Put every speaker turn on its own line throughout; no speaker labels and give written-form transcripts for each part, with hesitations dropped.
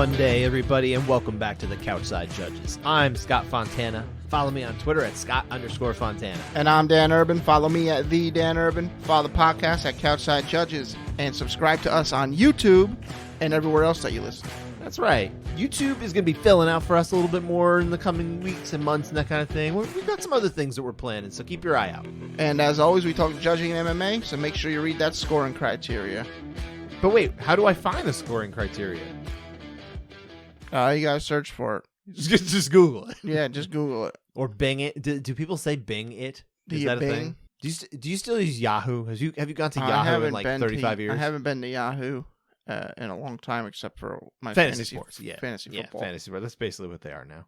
Monday, everybody, and welcome back to the Couchside Judges. I'm Scott Fontana. Follow me on Twitter at Scott_Fontana.
And I'm Dan Urban. Follow me at the Dan Urban. Follow the podcast at Couchside Judges. And subscribe to us on YouTube and everywhere else that you listen.
That's right. YouTube is going to be filling out for us a little bit more in the coming weeks and months and that kind of thing. We've got some other things that we're planning, so keep your eye out.
And as always, we talk judging and MMA, so make sure you read that scoring criteria.
But wait, how do I find the scoring criteria?
You gotta search for it.
Just Google it.
Yeah, just Google it.
Or Bing it. Do people say Bing it? Is that a thing? Do you still use Yahoo? Have you gone to Yahoo in like 35 years?
I haven't been to Yahoo in a long time, except for my
fantasy sports. Yeah,
fantasy football.
Fantasy sports. That's basically what they are now.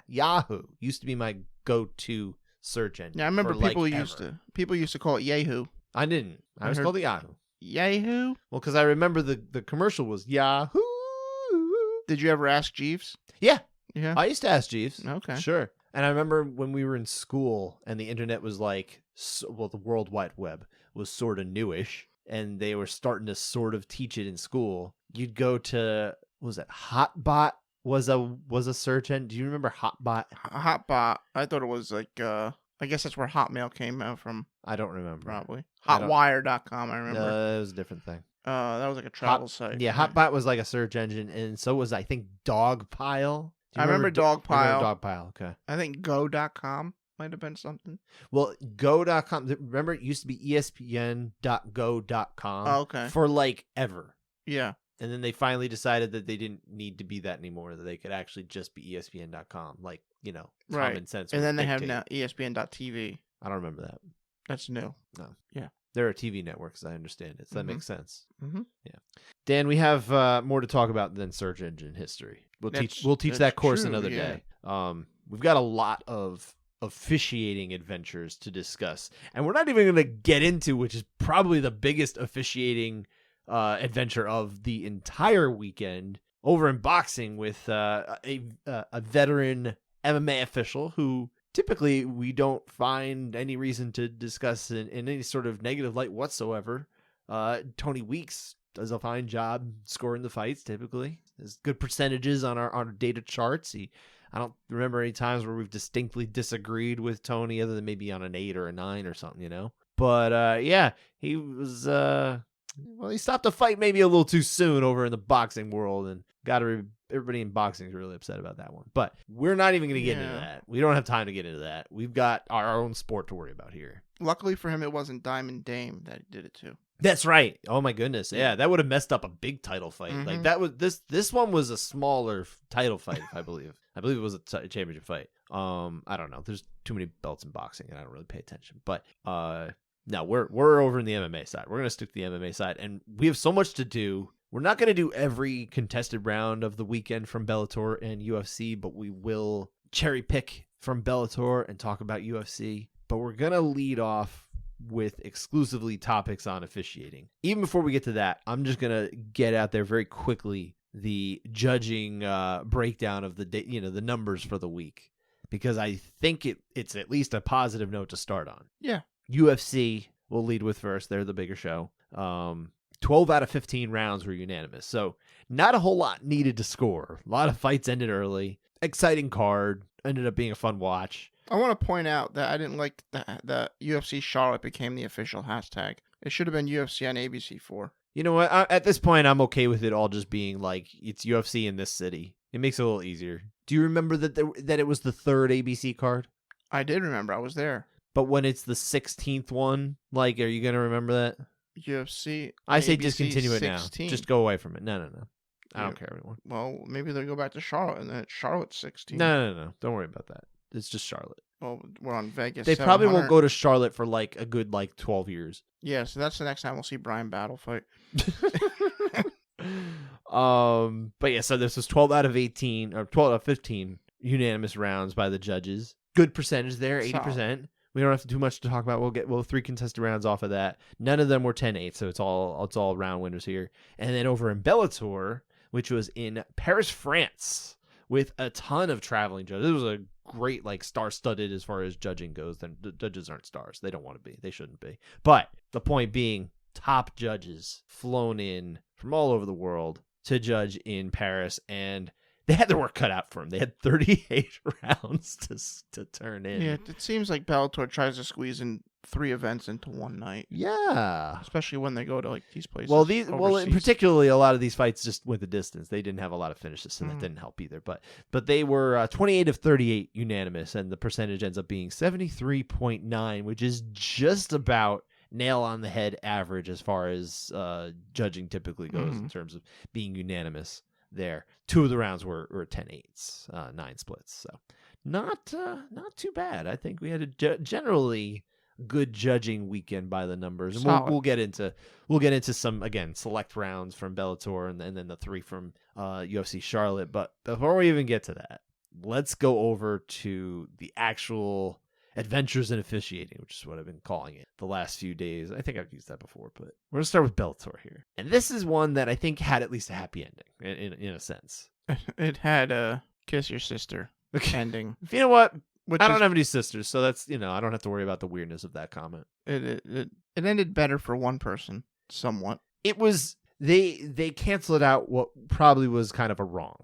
Yahoo used to be my go-to search engine.
Yeah, I remember people used to call it Yahoo.
I didn't. I was called it Yahoo.
Yahoo?
Well, because I remember the commercial was Yahoo.
Did you ever ask Jeeves?
Yeah.
Yeah.
I used to ask Jeeves.
Okay.
Sure. And I remember when we were in school and the internet was like, well, the World Wide Web was sort of newish and they were starting to sort of teach it in school. You'd go to, what was it? Hotbot was a search engine. Do you remember Hotbot?
Hotbot. I thought it was like, I guess that's where Hotmail came out from.
I don't remember.
Probably. Hotwire.com, I remember.
No, it was a different thing.
That was like a travel site.
Yeah, Hotbot was like a search engine, and so was, I think, Dogpile.
I remember Dogpile.
Dogpile, okay.
I think Go.com might have been something.
Well, Go.com, remember it used to be ESPN.go.com
okay.
For like ever.
Yeah.
And then they finally decided that they didn't need to be that anymore, that they could actually just be ESPN.com, like, common sense.
And then they have now ESPN.TV.
I don't remember that.
That's new.
No.
Yeah.
There are TV networks, I understand it. So that makes sense.
Mm-hmm.
Yeah. Dan, we have more to talk about than search engine history. We'll teach that course another day. We've got a lot of officiating adventures to discuss. And we're not even going to get into, which is probably the biggest officiating adventure of the entire weekend, over in boxing with a veteran MMA official who typically we don't find any reason to discuss in any sort of negative light whatsoever. Tony Weeks does a fine job scoring the fights, typically. There's good percentages on our data charts. I don't remember any times where we've distinctly disagreed with Tony other than maybe on an 8 or a 9 or something, But yeah, he was he stopped a fight maybe a little too soon over in the boxing world, and everybody in boxing is really upset about that one. But we're not even going to get into that. We don't have time to get into that. We've got our own sport to worry about here.
Luckily for him, it wasn't Diamond Dame that did it to.
That's right. Oh my goodness. Yeah, that would have messed up a big title fight.
Mm-hmm.
Like that was this one was a smaller title fight, I believe. I believe it was a championship fight. I don't know. There's too many belts in boxing, and I don't really pay attention. But no, we're over in the MMA side. We're gonna stick to the MMA side, and we have so much to do. We're not gonna do every contested round of the weekend from Bellator and UFC, but we will cherry pick from Bellator and talk about UFC. But we're gonna lead off with exclusively topics on officiating. Even before we get to that, I'm just gonna get out there very quickly the judging breakdown of the numbers for the week, because I think it's at least a positive note to start on.
Yeah.
UFC will lead with first. They're the bigger show. 12 out of 15 rounds were unanimous. So not a whole lot needed to score. A lot of fights ended early. Exciting card. Ended up being a fun watch.
I want to point out that I didn't like that UFC Charlotte became the official hashtag. It should have been UFC on ABC4.
You know what? At this point, I'm okay with it all just being like, it's UFC in this city. It makes it a little easier. Do you remember that it was the third ABC card?
I did remember. I was there.
But when it's the 16th one, like, are you going to remember that?
UFC.
I say
ABC
discontinue
16.
it now. Just go away from it. No. I don't care anymore.
Well, maybe they'll go back to Charlotte, and then it's Charlotte 16.
No. Don't worry about that. It's just Charlotte.
Well, we're on Vegas.
They probably won't go to Charlotte for like a good 12 years.
Yeah, so that's the next time we'll see Brian Battle fight.
But yeah, so this was 12 out of 18 or 12 out of 15 unanimous rounds by the judges. Good percentage there, 80%. We don't have to do much to talk about. We'll 3 contested rounds off of that. None of them were 10-8, so it's all round winners here. And then over in Bellator, which was in Paris, France, with a ton of traveling judges. It was a great, star-studded as far as judging goes. Then the judges aren't stars. They don't want to be. They shouldn't be. But the point being, top judges flown in from all over the world. to judge in Paris, and they had their work cut out for them. They had 38 rounds to turn in.
Yeah, it seems like Bellator tries to squeeze in 3 events into one night.
Yeah,
especially when they go to like these places.
Well, particularly a lot of these fights just went the distance. They didn't have a lot of finishes, so that didn't help either. But they were 28 of 38 unanimous, and the percentage ends up being 73.9, which is just about nail on the head average as far as judging typically goes in terms of being unanimous there. 2 of the rounds were 10-8s, 9 splits. So not too bad. I think we had a generally good judging weekend by the numbers, and we'll get into some, again, select rounds from Bellator and then the 3 from UFC Charlotte. But before we even get to that, let's go over to the actual adventures in officiating, which is what I've been calling it the last few days. I think I've used that before, but we're gonna start with Bellator here, and this is one that I think had at least a happy ending in a sense.
It had a kiss your sister ending.
You know what? I don't have any sisters, so that's, I don't have to worry about the weirdness of that comment.
It ended better for one person, somewhat.
It was they canceled out what probably was kind of a wrong.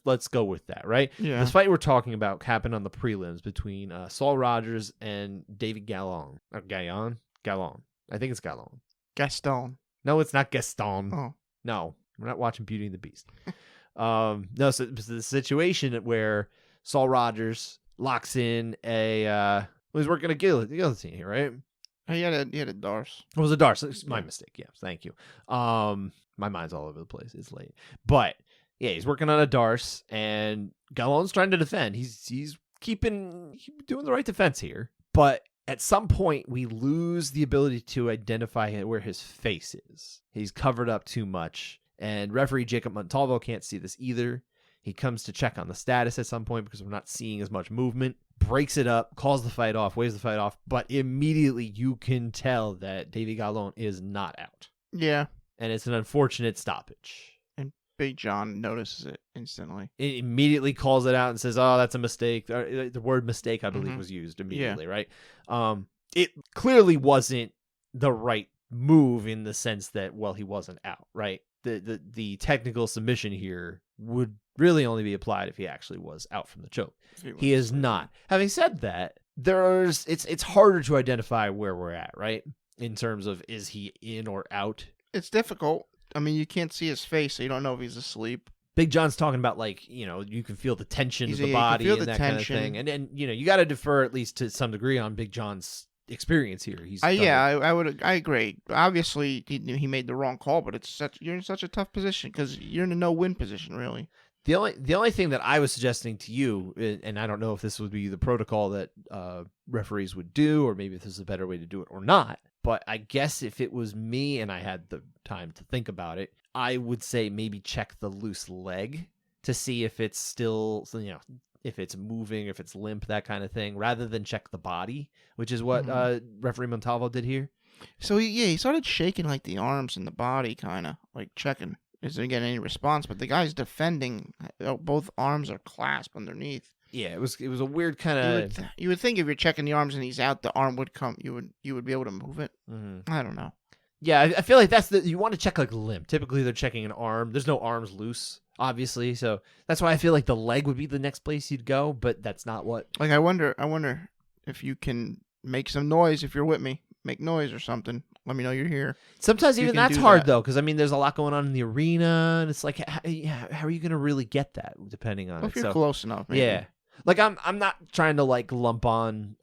Let's go with that, right?
Yeah.
This fight we're talking about happened on the prelims between Saul Rogers and Davy Gallon. Or Gallon? I think it's Gallon.
Gaston.
No, it's not Gaston.
Oh.
No, we're not watching Beauty and the Beast. No, so it's the situation where Saul Rogers locks in he's working a guillotine here, right?
He had a Darce.
It was a Darce. It's my mistake. Yeah, thank you. My mind's all over the place. It's late. But yeah, he's working on a Darce, and Gallon's trying to defend. He's doing the right defense here. But at some point, we lose the ability to identify where his face is. He's covered up too much, and referee Jacob Montalvo can't see this either. He comes to check on the status at some point because we're not seeing as much movement, breaks it up, calls the fight off, waves the fight off, but immediately you can tell that Davy Gallon is not out.
Yeah.
And it's an unfortunate stoppage.
And Big John notices it instantly.
It immediately calls it out and says, oh, that's a mistake. The word mistake, I believe, was used immediately, right? It clearly wasn't the right move in the sense that, well, he wasn't out, right? The technical submission here would really only be applied if he actually was out from the choke. He is not. Having said that, it's harder to identify where we're at, right? In terms of, is he in or out?
It's difficult. I mean, you can't see his face, so you don't know if he's asleep. Big
John's talking about, like, you can feel the tension of the body and that kind of thing. And you got to defer at least to some degree on Big John's experience here.
I agree. Obviously, he made the wrong call, but you're in such a tough position because you're in a no-win position, really.
The only thing that I was suggesting to you, and I don't know if this would be the protocol that referees would do, or maybe if this is a better way to do it or not, but I guess if it was me and I had the time to think about it, I would say maybe check the loose leg to see if it's still, if it's moving, if it's limp, that kind of thing, rather than check the body, which is what referee Montalvo did here.
So he started shaking like the arms and the body, kind of like checking. Isn't getting any response, but the guy's defending. Both arms are clasped underneath.
Yeah, it was a weird kind of.
You would think if you're checking the arms and he's out, the arm would come. You would be able to move it.
Mm-hmm.
I don't know.
Yeah, I feel like you want to check like limp. Typically, they're checking an arm. There's no arms loose, obviously, so that's why I feel like the leg would be the next place you'd go. But that's not what.
Like I wonder if you can make some noise if you're with me. Make noise or something. Let me know you're here.
Sometimes even that's hard, though, because, there's a lot going on in the arena, and it's like, how are you going to really get that, depending on
if you're close enough, maybe.
Yeah. Like, I'm not trying to, like, lump on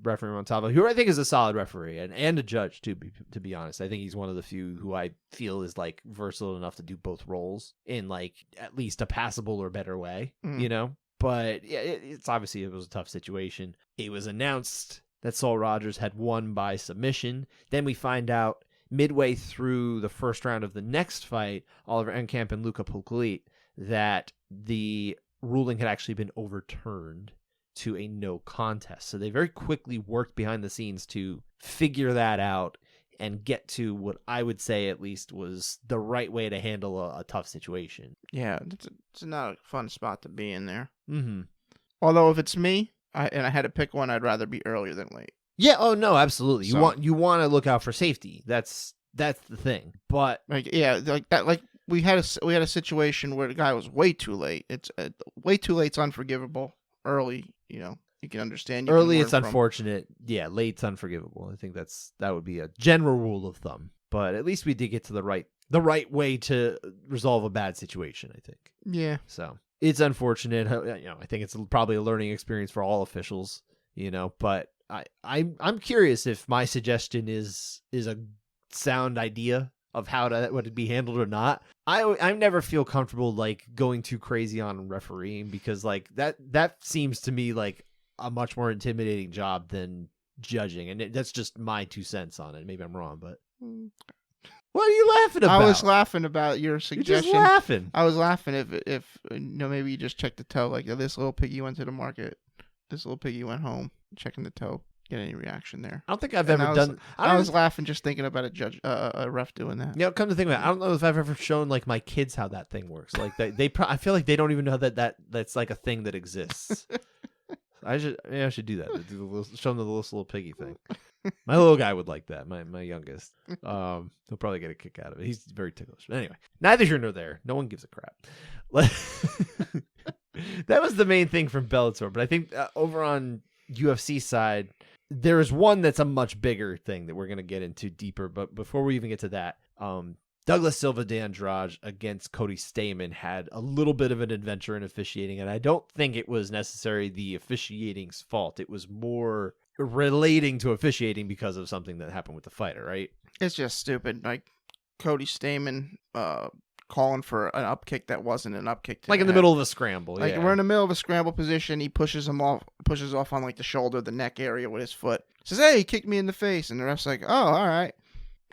referee Montalvo, who I think is a solid referee, and a judge, too, to be honest. I think he's one of the few who I feel is, like, versatile enough to do both roles in, like, at least a passable or better way, But, yeah, it was a tough situation. It was announced that Saul Rogers had won by submission. Then we find out midway through the first round of the next fight, Oliver Enkamp and Luca Pulkulit, that the ruling had actually been overturned to a no contest. So they very quickly worked behind the scenes to figure that out and get to what I would say at least was the right way to handle a tough situation.
Yeah, it's not a fun spot to be in there.
Mm-hmm.
Although if it's me, and I had to pick one, I'd rather be earlier than late.
Yeah. Oh no, absolutely. You want to look out for safety. That's the thing. But
like that. Like we had a situation where the guy was way too late. It's way too late's unforgivable. Early, you can understand.
Early, it's unfortunate. Yeah, late's unforgivable. I think that would be a general rule of thumb. But at least we did get to the right way to resolve a bad situation, I think.
Yeah.
So it's unfortunate. I think it's probably a learning experience for all officials. But I'm curious if my suggestion is a sound idea of how that would be handled or not. I never feel comfortable like going too crazy on refereeing because like that seems to me like a much more intimidating job than judging, and that's just my 2 cents on it. Maybe I'm wrong, but what are you laughing about?
I was laughing about your suggestion.
You're just laughing.
I was laughing if maybe you just check the toe, like this little piggy went to the market, this little piggy went home, checking the toe. Get any reaction there?
I don't think I've ever done.
I was laughing just thinking about a ref doing that.
Come to think of it, I don't know if I've ever shown like my kids how that thing works. Like I feel like they don't even know that's like a thing that exists. I should do that. Show them the little piggy thing. My little guy would like that. My youngest. He'll probably get a kick out of it. He's very ticklish. But anyway, neither here nor there. No one gives a crap. That was the main thing from Bellator. But I think over on UFC side, there is one that's a much bigger thing that we're going to get into deeper. But before we even get to that, Douglas Silva de Andrade against Cody Stamann had a little bit of an adventure in officiating, and I don't think it was necessarily the officiating's fault. It was more relating to officiating because of something that happened with the fighter, right?
It's just stupid. Like Cody Stamann calling for an up kick that wasn't an up kick.
Like in the middle of a scramble.
Like we're in the middle of a scramble position. He pushes off on like the shoulder, the neck area with his foot. Says, "Hey, he kicked me in the face," and the ref's like, "Oh, all right,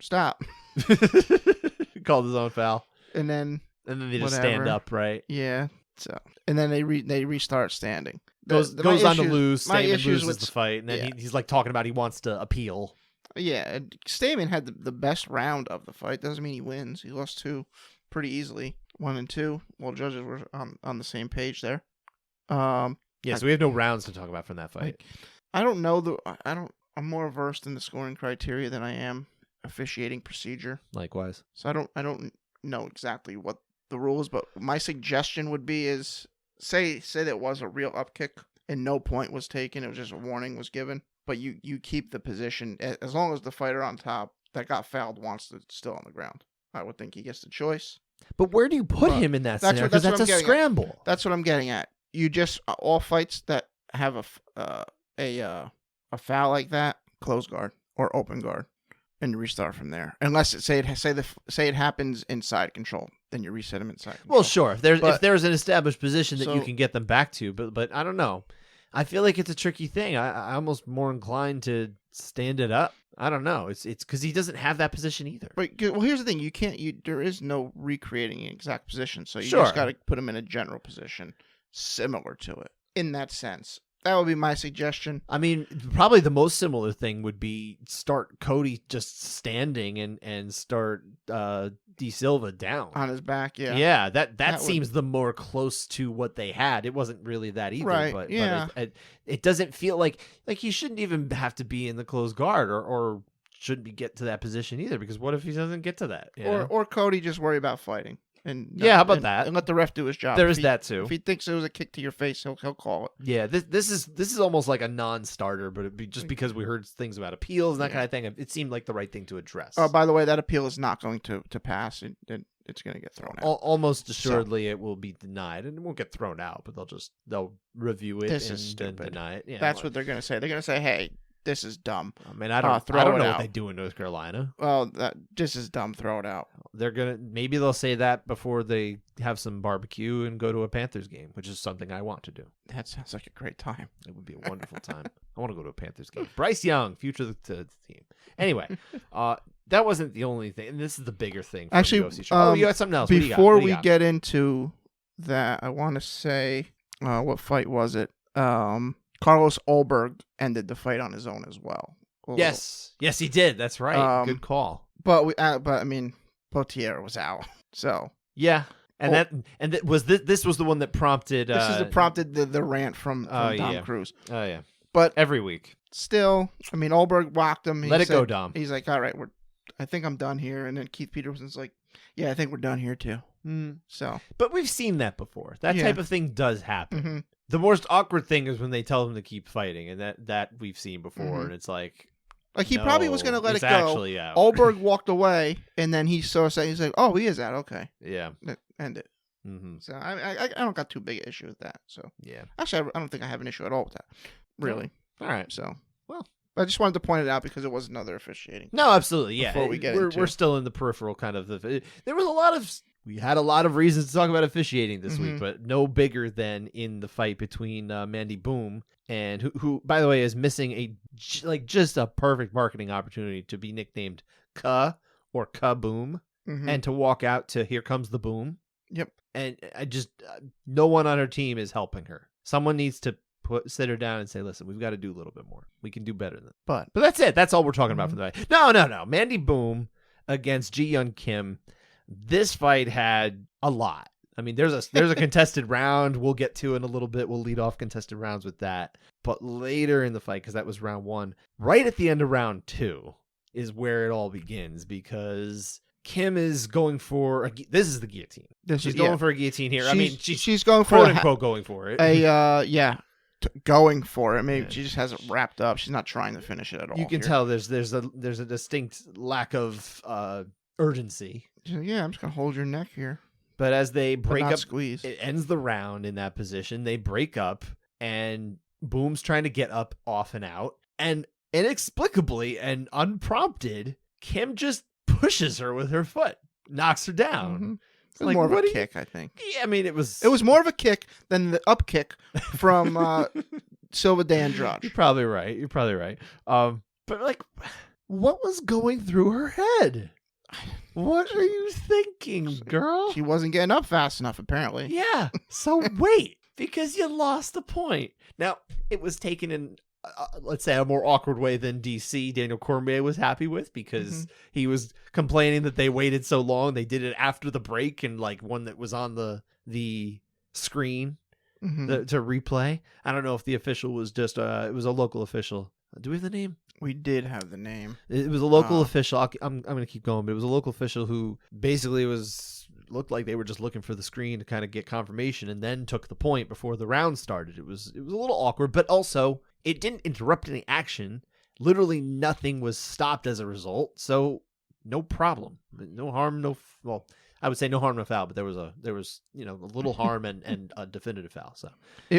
stop."
Called his own foul,
and then
they just stand up, right?
Yeah. So and then they restart standing.
Goes on to lose. Stamann loses the fight, and then he's like talking about he wants to appeal.
Yeah, Stamann had the best round of the fight. Doesn't mean he wins. He lost 2 pretty easily, 1 and 2. Well, judges were on the same page there.
So we have no rounds to talk about from that fight.
I don't know I'm more versed in the scoring criteria than I am officiating procedure.
Likewise.
So I don't know exactly what the rules, but my suggestion would be is say that was a real up kick and no point was taken. It was just a warning was given, but you keep the position as long as the fighter on top that got fouled wants to still on the ground. I would think he gets the choice.
But where do you put him in that scenario? Because that's a scramble.
That's what I'm getting at. You just all fights that have a foul like that, close guard or open guard, and you restart from there. Unless it happens inside control, then you reset him inside control.
Well, sure. If there's an established position that you can get them back to, but I don't know. I feel like it's a tricky thing. I'm almost more inclined to stand it up. I don't know. It's because he doesn't have that position either.
But well, here's the thing: there is no recreating an exact position, so you just got to put him in a general position similar to it in that sense. That would be my suggestion.
I mean, probably the most similar thing would be start Cody just standing and start De Silva down
on his back. Yeah,
yeah. That seems the more close to what they had. It wasn't really that either,
right?
But it doesn't feel like he shouldn't even have to be in the closed guard or shouldn't be get to that position either. Because what if he doesn't get to that?
Or Cody just worry about fighting. And
how about that?
And let the ref do his job.
There is that too.
If he thinks it was a kick to your face, he'll call it.
Yeah, this is almost like a non-starter, but it'd be just because we heard things about appeals and that kind of thing. It seemed like the right thing to address.
Oh, by the way, that appeal is not going to pass. It's going to get thrown out.
Almost assuredly, it will be denied, and it won't get thrown out, but they'll review it then deny it. Yeah,
that's what they're going to say. They're going to say, "Hey, this is dumb."
I mean, I don't know what they do in North Carolina.
Well, this is dumb. Throw it out.
Maybe they'll say that before they have some barbecue and go to a Panthers game, which is something I want to do.
That sounds like a great time.
It would be a wonderful time. I want to go to a Panthers game. Bryce Young, future of the team. Anyway, that wasn't the only thing. And this is the bigger thing.
Actually,
you got something else.
Before we get into that, I want to say, what fight was it? Carlos Ulberg ended the fight on his own as well.
Yes, he did. That's right. Good call.
But I mean, Potier was out. So
yeah, this was the one that prompted.
Prompted the rant from Dom Cruz.
Oh yeah,
but
every week.
Still, I mean, Ulberg whacked him.
Let it go, Dom.
He's like, all right, I think I'm done here. And then Keith Peterson's like, Yeah, I think we're done here too. So,
but we've seen that before. That type of thing does happen.
Mm-hmm.
The most awkward thing is when they tell them to keep fighting, and that we've seen before, and it's like
he probably was going to let it go.
Actually out.
Oberg walked away, and then he saw something. He's like, "Oh, he is out. Okay,
yeah,
end it."
Mm-hmm.
So I don't got too big an issue with that. So
yeah,
actually, I don't think I have an issue at all with that. Really.
All right.
So
well,
I just wanted to point it out because it was another officiating.
No, absolutely. Yeah.
Before we get into...
We're still in the peripheral kind of. There was we had a lot of reasons to talk about officiating this week, but no bigger than in the fight between Mandy Bohm and who, by the way, is missing just a perfect marketing opportunity to be nicknamed Ka or Kaboom and to walk out to Here Comes the Boom.
Yep.
And I just no one on her team is helping her. Someone needs to sit her down and say, listen, we've got to do a little bit more. We can do better than that. But that's it. That's all we're talking about for the fight. No. Mandy Bohm against Ji-Yeon Kim. This fight had a lot. I mean, there's a contested round we'll get to in a little bit. We'll lead off contested rounds with that. But later in the fight, because that was round 1, right at the end of round 2 is where it all begins, because Kim is going for this is the guillotine. She's going for a guillotine here. She's going for quote-unquote going for it.
Going for it. Maybe she just has it wrapped up. She's not trying to finish it at all.
You can tell there's a distinct lack of urgency.
Yeah, I'm just gonna hold your neck here.
But as they break up,
squeeze.
It ends the round in that position. They break up, and Boom's trying to get up, off, and out, and inexplicably and unprompted, Kim just pushes her with her foot, knocks her down.
Mm-hmm. It was more of a kick, I think.
Yeah, I mean, it was
more of a kick than the up kick from Silva de Andrade.
You're probably right. But like, what was going through her head? What are you thinking, girl?
She wasn't getting up fast enough, apparently.
Yeah. So wait, because you lost the point. Now, it was taken in, let's say, a more awkward way than DC Daniel Cormier was happy with, because he was complaining that they waited so long. They did it after the break, and like one that was on the screen to replay. I don't know if the official was just it was a local official. Do we have the name?
We did have the name.
It was a local official. I'm going to keep going, but it was a local official who basically looked like they were just looking for the screen to kind of get confirmation, and then took the point before the round started. It was a little awkward, but also it didn't interrupt any action. Literally nothing was stopped as a result, so no problem, no harm, well, I would say no harm, no foul, but there was a little harm and a definitive foul. So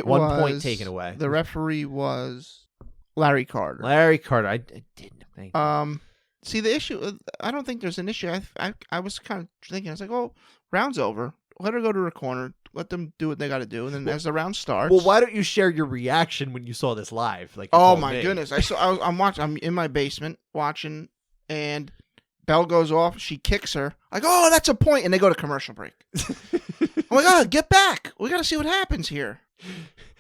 one point taken away.
The referee was Larry Carter.
I didn't think.
See, the issue, I don't think there's an issue. I was kind of thinking, I was like, oh, round's over. Let her go to her corner. Let them do what they got to do. And then as the round starts.
Well, why don't you share your reaction when you saw this live? Like,
oh my goodness. I'm watching, I'm in my basement watching, and bell goes off. She kicks her. Like, oh, that's a point. And they go to commercial break. Oh my God, get back. We got to see what happens here.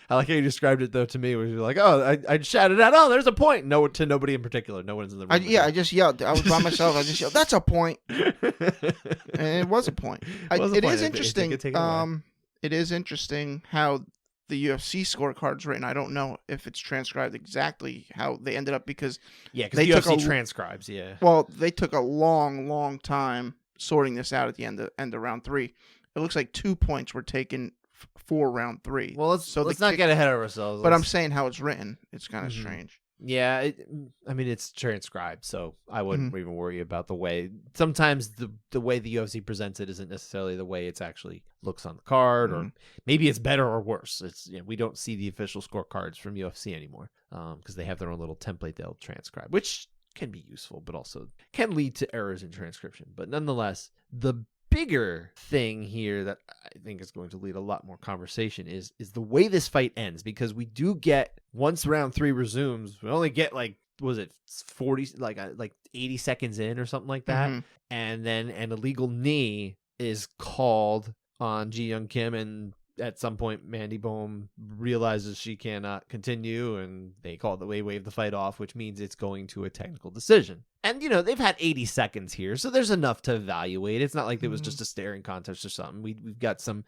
I like how you described it, though, to me, where you're like, oh, I shouted out, oh, there's a point. No, to nobody in particular. No one's in the room.
I just yelled. I was by myself. I just yelled, that's a point. And it was a point. It is interesting. It is interesting how the UFC scorecard's written. I don't know if it's transcribed exactly how they ended up, because
the UFC transcribes, yeah.
Well, they took a long time sorting this out at the end of round 3. It looks like 2 points were taken for round 3.
Well, let's not get ahead of ourselves.
But I'm saying how it's written. It's kind of strange.
Yeah, it's transcribed, so I wouldn't even worry about the way. Sometimes the way the UFC presents it isn't necessarily the way it's actually looks on the card, or maybe it's better or worse. It's we don't see the official scorecards from UFC anymore because they have their own little template they'll transcribe, which can be useful, but also can lead to errors in transcription. But nonetheless, the bigger thing here that I think is going to lead a lot more conversation is the way this fight ends, because we do get, once round 3 resumes, we only get like 40 like 80 seconds in or something like that, and then an illegal knee is called on Ji-Yeon Kim, and at some point Mandy Bohm realizes she cannot continue, and they wave the fight off, which means it's going to a technical decision. And, they've had 80 seconds here, so there's enough to evaluate. It's not like it was just a staring contest or something. We've got some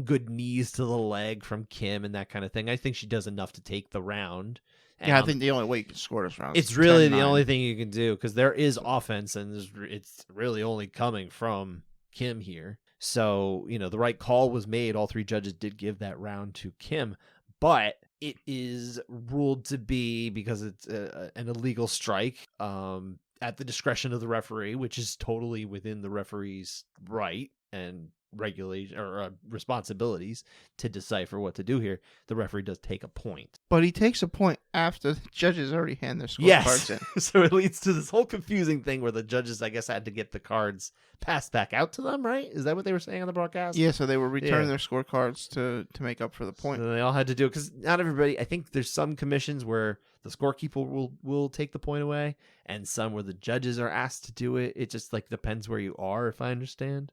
good knees to the leg from Kim and that kind of thing. I think she does enough to take the round.
Yeah, I think the only way you can score this round
is really 10-9. The only thing you can do, because there is offense, and it's really only coming from Kim here. So, the right call was made. All 3 judges did give that round to Kim, but it is ruled to be, because it's an illegal strike, at the discretion of the referee, which is totally within the referee's right and regulation or responsibilities to decipher what to do here. The referee does take a point,
but he takes a point after the judges already hand their scorecards in.
So it leads to this whole confusing thing where the judges, I guess, had to get the cards passed back out to them, right? Is that what they were saying on the broadcast?
Yeah, so they were returning their scorecards to make up for the point.
So they all had to do it, because not everybody, I think there's some commissions where the scorekeeper will take the point away, and some where the judges are asked to do it. It just depends where you are, if I understand.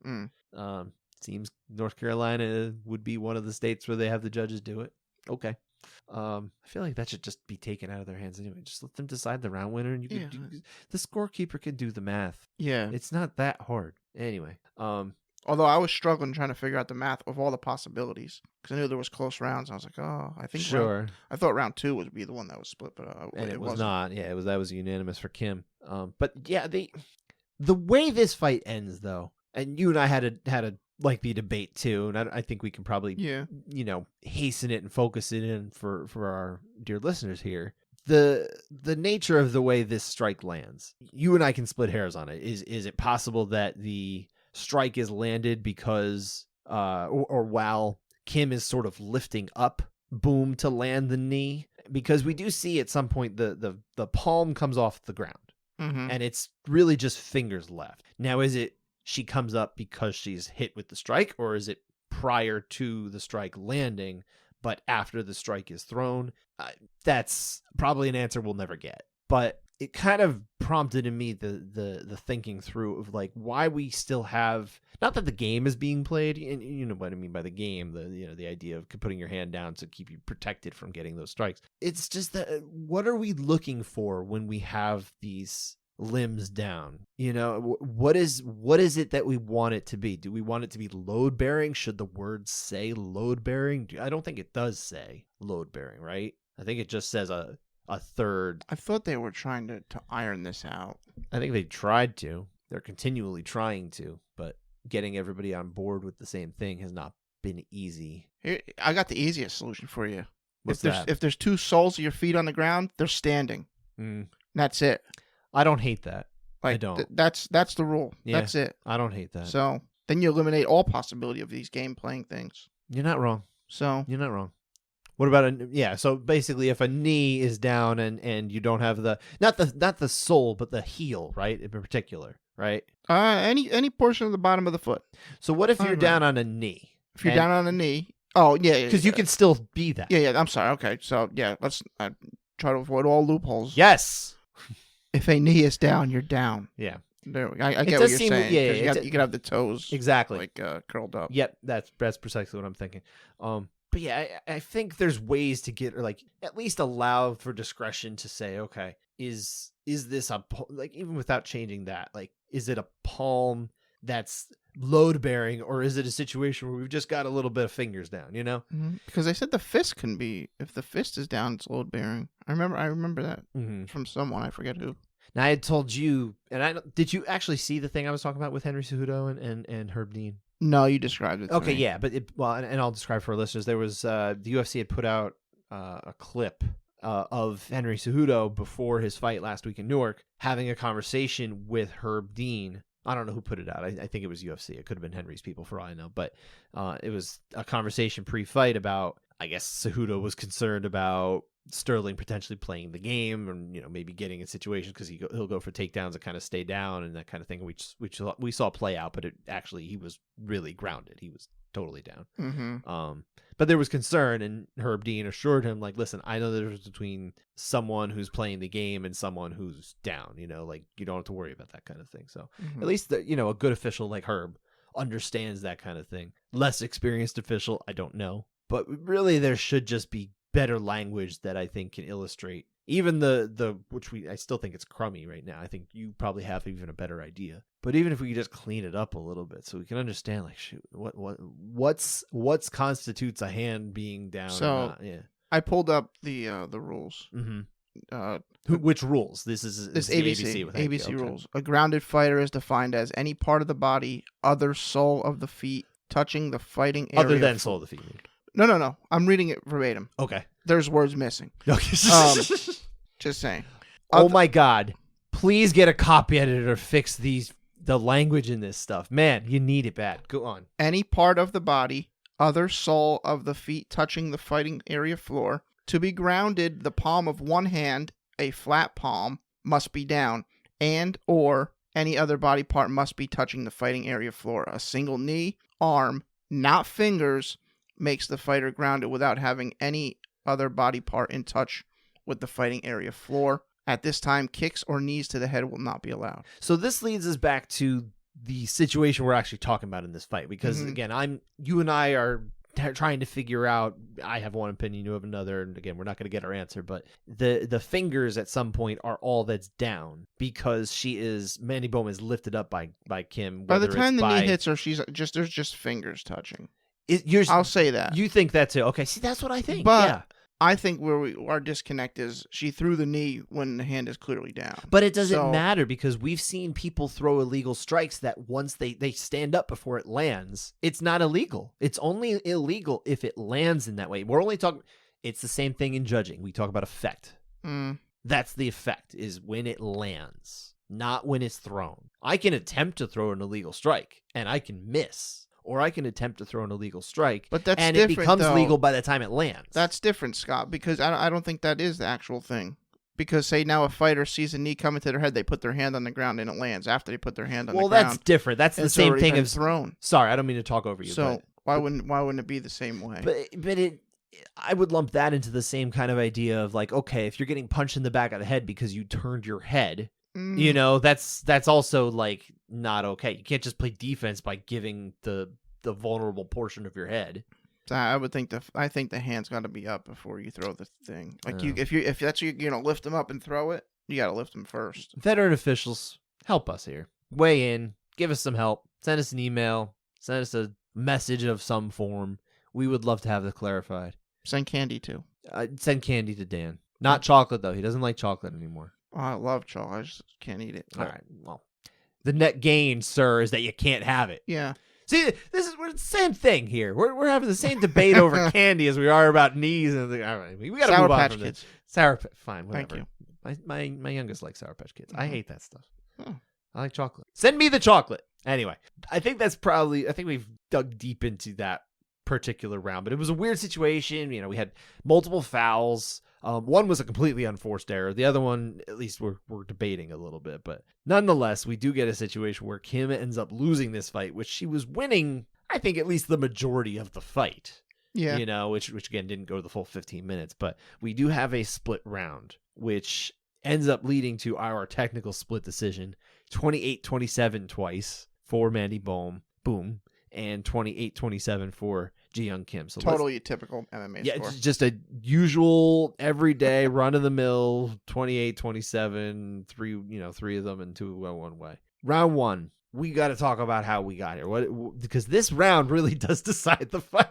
Seems North Carolina would be one of the states where they have the judges do it. Okay. I feel like that should just be taken out of their hands anyway. Just let them decide the round winner, and the scorekeeper can do the math.
Yeah.
It's not that hard. Anyway.
Although I was struggling trying to figure out the math of all the possibilities, because I knew there was close rounds. I was like, I think I thought round 2 would be the one that was split, but
it was not. Yeah, that was unanimous for Kim. But yeah, the way this fight ends, though, and you and I had a lengthy debate too, and I think we can probably hasten it and focus it in for our dear listeners here. The nature of the way this strike lands, you and I can split hairs on it. Is it possible that the strike is landed because or while Kim is sort of lifting up Bohm to land the knee? Because we do see at some point the palm comes off the ground, and it's really just fingers left. Now, is it she comes up because she's hit with the strike, or is it prior to the strike landing, but after the strike is thrown? That's probably an answer we'll never get. But it kind of prompted in me the thinking through of why we still have, not that the game is being played, and you know what I mean by the game, the idea of putting your hand down to keep you protected from getting those strikes. It's just that, what are we looking for when we have these limbs down? What is it that we want it to be? Do we want it to be load bearing? Should the word say load bearing? I don't think it does say load bearing, right? I think it just says a third.
I thought they were trying to iron this out.
I think they tried to. They're continually trying to, but getting everybody on board with the same thing has not been easy.
Here, I got the easiest solution for you.
What's that?
If there's 2 soles of your feet on the ground, they're standing. That's it.
I don't hate that. I don't.
That's the rule. Yeah, that's it.
I don't hate that.
So then you eliminate all possibility of these game playing things.
You're not wrong.
So
you're not wrong. What about so basically, if a knee is down and you don't have not the sole but the heel, right, in particular, right?
Any portion of the bottom of the foot.
So what if you're down on a knee?
If you're down on a knee, because
you can still be that.
Yeah. I'm sorry. Okay, so let's try to avoid all loopholes.
Yes.
If a knee is down, you're down.
Yeah.
There, I get what you're saying.
Yeah,
you can have the toes
exactly
curled up.
Yep, that's precisely what I'm thinking. But yeah, I think there's ways to get, or at least allow for discretion to say, okay, is this even without changing that, is it a palm that's load bearing, or is it a situation where we've just got a little bit of fingers down?
Because they said the fist can be, if the fist is down, it's load bearing. I remember that from someone, I forget who.
Now, I had told you, and did you actually see the thing I was talking about with Henry Cejudo and Herb Dean?
No, you described it to me.
Yeah, but and I'll describe for our listeners. There was the UFC had put out a clip of Henry Cejudo before his fight last week in Newark, having a conversation with Herb Dean. I don't know who put it out. I think it was UFC. It could have been Henry's people for all I know. But it was a conversation pre-fight about, I guess Cejudo was concerned about Sterling potentially playing the game, and maybe getting in situations because he'll go for takedowns and kind of stay down and that kind of thing, which we saw play out. But he was really grounded. He was totally down. But there was concern, and Herb Dean assured him, listen, I know the difference between someone who's playing the game and someone who's down. You don't have to worry about that kind of thing. So at least a good official like Herb understands that kind of thing. Less experienced official, I don't know, but really there should just be better language that I think can illustrate even I still think it's crummy right now. I think you probably have even a better idea. But even if we could just clean it up a little bit so we can understand, what's constitutes a hand being down.
So
or not? Yeah.
I pulled up the rules.
Which rules? This is ABC with
ABC
okay.
rules. A grounded fighter is defined as any part of the body, other sole of the feet, touching the fighting area.
Other than sole of the feet.
No. I'm reading it verbatim.
Okay.
There's words missing.
Okay.
Just saying.
Oh my God. Please get a copy editor to fix the language in this stuff. Man, you need it bad. Go on.
Any part of the body, other sole of the feet touching the fighting area floor. To be grounded, the palm of one hand, a flat palm, must be down, and or any other body part must be touching the fighting area floor. A single knee, arm, not fingers, makes the fighter grounded without having any other body part in touch with the fighting area floor. At this time, kicks or knees to the head will not be allowed.
So this leads us back to the situation we're actually talking about in this fight, because again, you and I are trying to figure out. I have one opinion, you have another, and again, we're not going to get our answer. But the fingers at some point are all that's down because Mandy Bohm is lifted up by Kim.
By the time the knee hits her, there's just fingers touching. I'll say that.
You think that too? Okay, see, that's what I think.
But
yeah.
I think where our disconnect is she threw the knee when the hand is clearly down.
But it doesn't matter because we've seen people throw illegal strikes that once they stand up before it lands, it's not illegal. It's only illegal if it lands in that way. We're only talking, it's the same thing in judging. We talk about effect. That's the effect, is when it lands, not when it's thrown. I can attempt to throw an illegal strike and I can miss. Or I can attempt to throw an illegal strike, and it becomes legal by the time it lands.
That's different, Scott, because I don't think that is the actual thing. Because say now a fighter sees a knee coming to their head, they put their hand on the ground and it lands after they put their hand on the ground.
Well, that's different. That's the same thing as
thrown.
Sorry, I don't mean to talk over you.
So why wouldn't it be the same way?
But I would lump that into the same kind of idea of like, okay, if you're getting punched in the back of the head because you turned your head. You know, that's also like not okay. You can't just play defense by giving the vulnerable portion of your head.
I would think I think the hand's got to be up before you throw the thing. Like if that's you're gonna lift them up and throw it, you got to lift them first.
Veteran officials, help us here. Weigh in, give us some help. Send us an email. Send us a message of some form. We would love to have this clarified.
Send candy too.
Send candy to Dan. Not chocolate though. He doesn't like chocolate anymore.
Oh, I love chocolate. I just can't eat it.
All right. Well, the net gain, sir, is that you can't have it.
Yeah.
See, we're the same thing here. We're having the same debate over candy as we are about knees. And all right, we got to move on from this. Sour Patch Kids. Fine, whatever. Thank you. My youngest likes Sour Patch Kids. I hate that stuff. I like chocolate. Send me the chocolate. Anyway, I think we've dug deep into that particular round, but it was a weird situation. You know, we had multiple fouls. One was a completely unforced error. The other one, at least we're debating a little bit, but nonetheless, we do get a situation where Kim ends up losing this fight, which she was winning, I think, at least the majority of the fight. Yeah. You know, which again didn't go the full 15 minutes, but we do have a split round, which ends up leading to our technical split decision, 28-27 twice for Mandy Bohm, boom, and 28-27 for Ji-Young Kim. So
totally typical MMA score.
It's just a usual everyday run of the mill 28-27, three of them and 2 one way. Round 1. We got to talk about how we got here. Because this round really does decide the fight.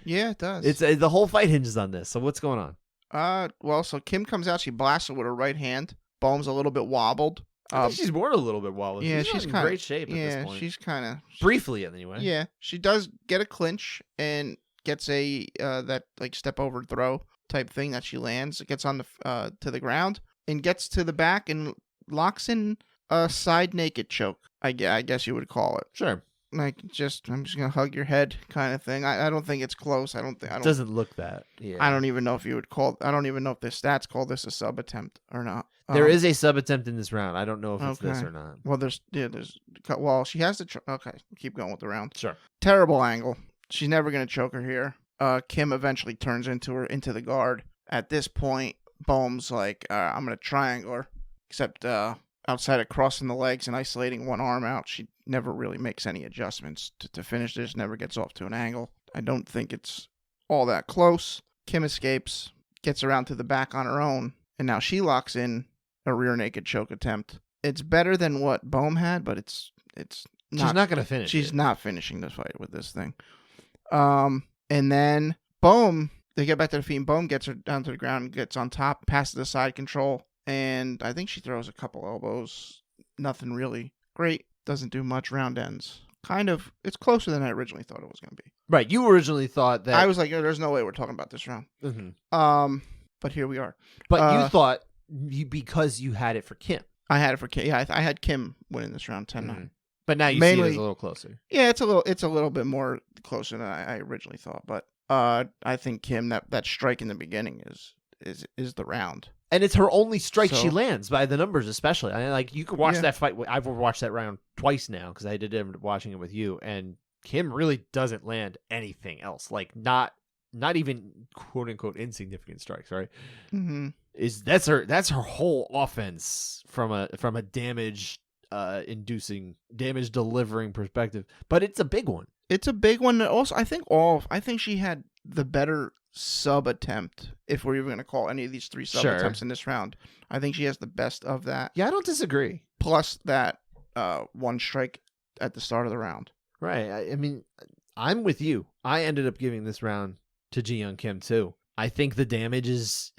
Yeah, it does.
It's the whole fight hinges on this. So what's going on?
Well, so Kim comes out, she blasts it with her right hand. Bohm's a little bit wobbled.
I think she's more a little bit wobbled.
Yeah,
she's in great shape at this point.
Yeah, she's kind of...
Briefly, anyway.
Yeah, she does get a clinch and gets a that like step over throw type thing that she lands. It gets on the to the ground and gets to the back and locks in a side naked choke. I guess you would call it.
Sure.
Like I'm just gonna hug your head kind of thing. I don't think it's close.
It doesn't look that. Yeah.
I don't even know if you would call. I don't even know if the stats call this a sub attempt or not.
There is a sub attempt in this round. I don't know if it's this or not.
Well, well, she has to. Okay, keep going with the round.
Sure.
Terrible angle. She's never gonna choke her here. Kim eventually turns into the guard. At this point, Bohm's like, I'm gonna triangle her, except outside of crossing the legs and isolating one arm out, she never really makes any adjustments to finish this, never gets off to an angle. I don't think it's all that close. Kim escapes, gets around to the back on her own, and now she locks in a rear naked choke attempt. It's better than what Bohm had, but it's not.
She's not going to finish.
She's not finishing this fight with this thing. And then Bohm They get back to the feet, and Bohm gets her down to the ground, gets on top, passes the side control, and I think she throws a couple elbows. Nothing really great. Doesn't do much. Round ends. Kind of. It's closer than I originally thought it was going to be.
Right. You originally thought that...
I was like, there's no way we're talking about this round.
Mm-hmm.
But here we are.
But you thought because you had it for Kim.
I had it for Kim. Yeah, I had Kim winning this round 10-9. Mm-hmm.
But now you see it as a little closer.
Yeah, it's a little bit more closer than I originally thought. But I think Kim, that strike in the beginning is the round.
And it's her only strike she lands by the numbers, especially. I mean, like, you could watch that fight. I've watched that round twice now because I did end up watching it with you. And Kim really doesn't land anything else. Like, not even quote unquote insignificant strikes, right?
Mm-hmm.
That's her whole offense from a damage delivering perspective. But it's a big one.
It's a big one. Also, I think she had the better sub attempt, if we're even going to call any of these 3 sub attempts in this round. I think she has the best of that.
Yeah, I don't disagree.
Plus that one strike at the start of the round.
Right. I mean, I'm with you. I ended up giving this round to Ji-Young Kim too. I think the damage is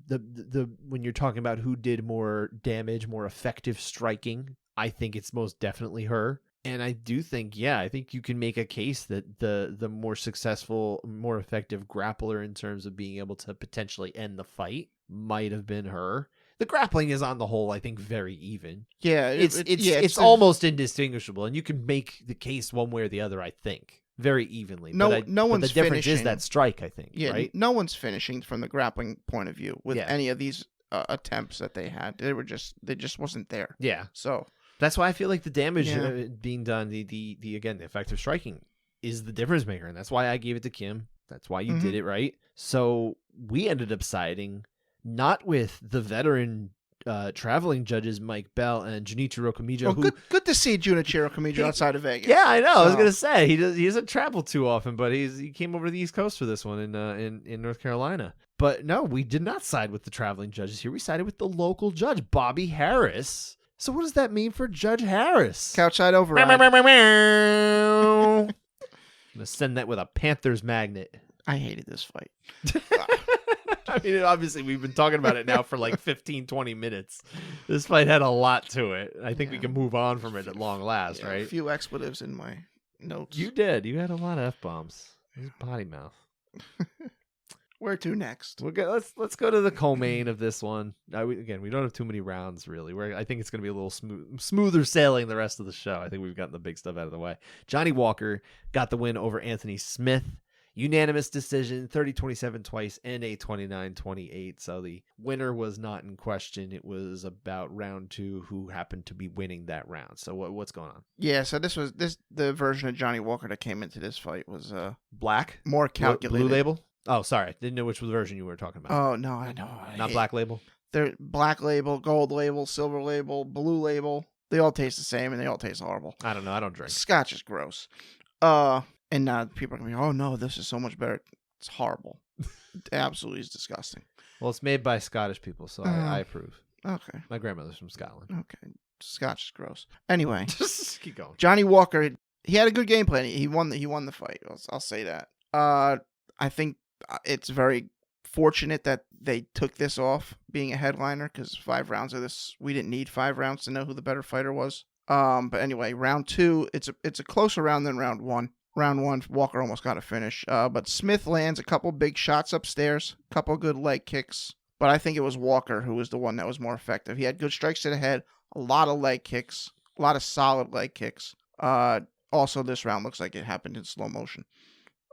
the when you're talking about who did more damage, more effective striking, I think it's most definitely her. And I do think, I think you can make a case that the more successful, more effective grappler in terms of being able to potentially end the fight might have been her. The grappling is on the whole, I think, very even.
Yeah,
it's almost indistinguishable, and you can make the case one way or the other. I think very evenly.
No one's
but the difference
finishing.
is that strike. I think.
Yeah,
right?
No one's finishing from the grappling point of view with any of these attempts that they had. They just wasn't there.
Yeah.
So.
That's why I feel like the damage being done, the effective striking is the difference maker, and that's why I gave it to Kim. That's why you did it, right? So we ended up siding not with the veteran traveling judges Mike Bell and Junichiro Kamijo.
Oh, good to see Junichiro Kamijo outside of Vegas.
Yeah, I know. So. I was gonna say he doesn't travel too often, but he came over to the East Coast for this one in North Carolina. But no, we did not side with the traveling judges here. We sided with the local judge, Bobby Harris. So what does that mean for Judge Harris?
Couchside override.
I'm going to send that with a Panthers magnet.
I hated this fight.
I mean, obviously, we've been talking about it now for like 15, 20 minutes. This fight had a lot to it. I think we can move on from it at long last, right?
A few expletives in my notes.
You did. You had a lot of F-bombs. His potty mouth.
Where to next?
Let's go to the co-main of this one. We don't have too many rounds, really. I think it's going to be a little smoother sailing the rest of the show. I think we've gotten the big stuff out of the way. Johnny Walker got the win over Anthony Smith. Unanimous decision, 30-27 twice, and a 29-28. So the winner was not in question. It was about round 2, who happened to be winning that round. So what's going on?
Yeah, so the version of Johnny Walker that came into this fight was
black,
more calculated.
Blue label. Oh, sorry, didn't know which version you were talking about.
Oh no, I know.
Not black label.
They're black label, gold label, silver label, blue label. They all taste the same, and they all taste horrible.
I don't know. I don't drink.
Scotch is gross. And now people are going to be, oh, no, this is so much better. It's horrible. It absolutely is disgusting.
Well, it's made by Scottish people, so I approve.
Okay.
My grandmother's from Scotland.
Okay. Scotch is gross. Anyway.
Just keep going.
Johnny Walker, he had a good game plan. He won the fight. I'll say that. I think it's very fortunate that they took this off being a headliner, because 5 rounds of this, we didn't need 5 rounds to know who the better fighter was. But anyway, round 2, it's a closer round than round 1. Round 1, Walker almost got a finish. But Smith lands a couple big shots upstairs, a couple good leg kicks. But I think it was Walker who was the one that was more effective. He had good strikes to the head, a lot of leg kicks, a lot of solid leg kicks. Also, this round looks like it happened in slow motion.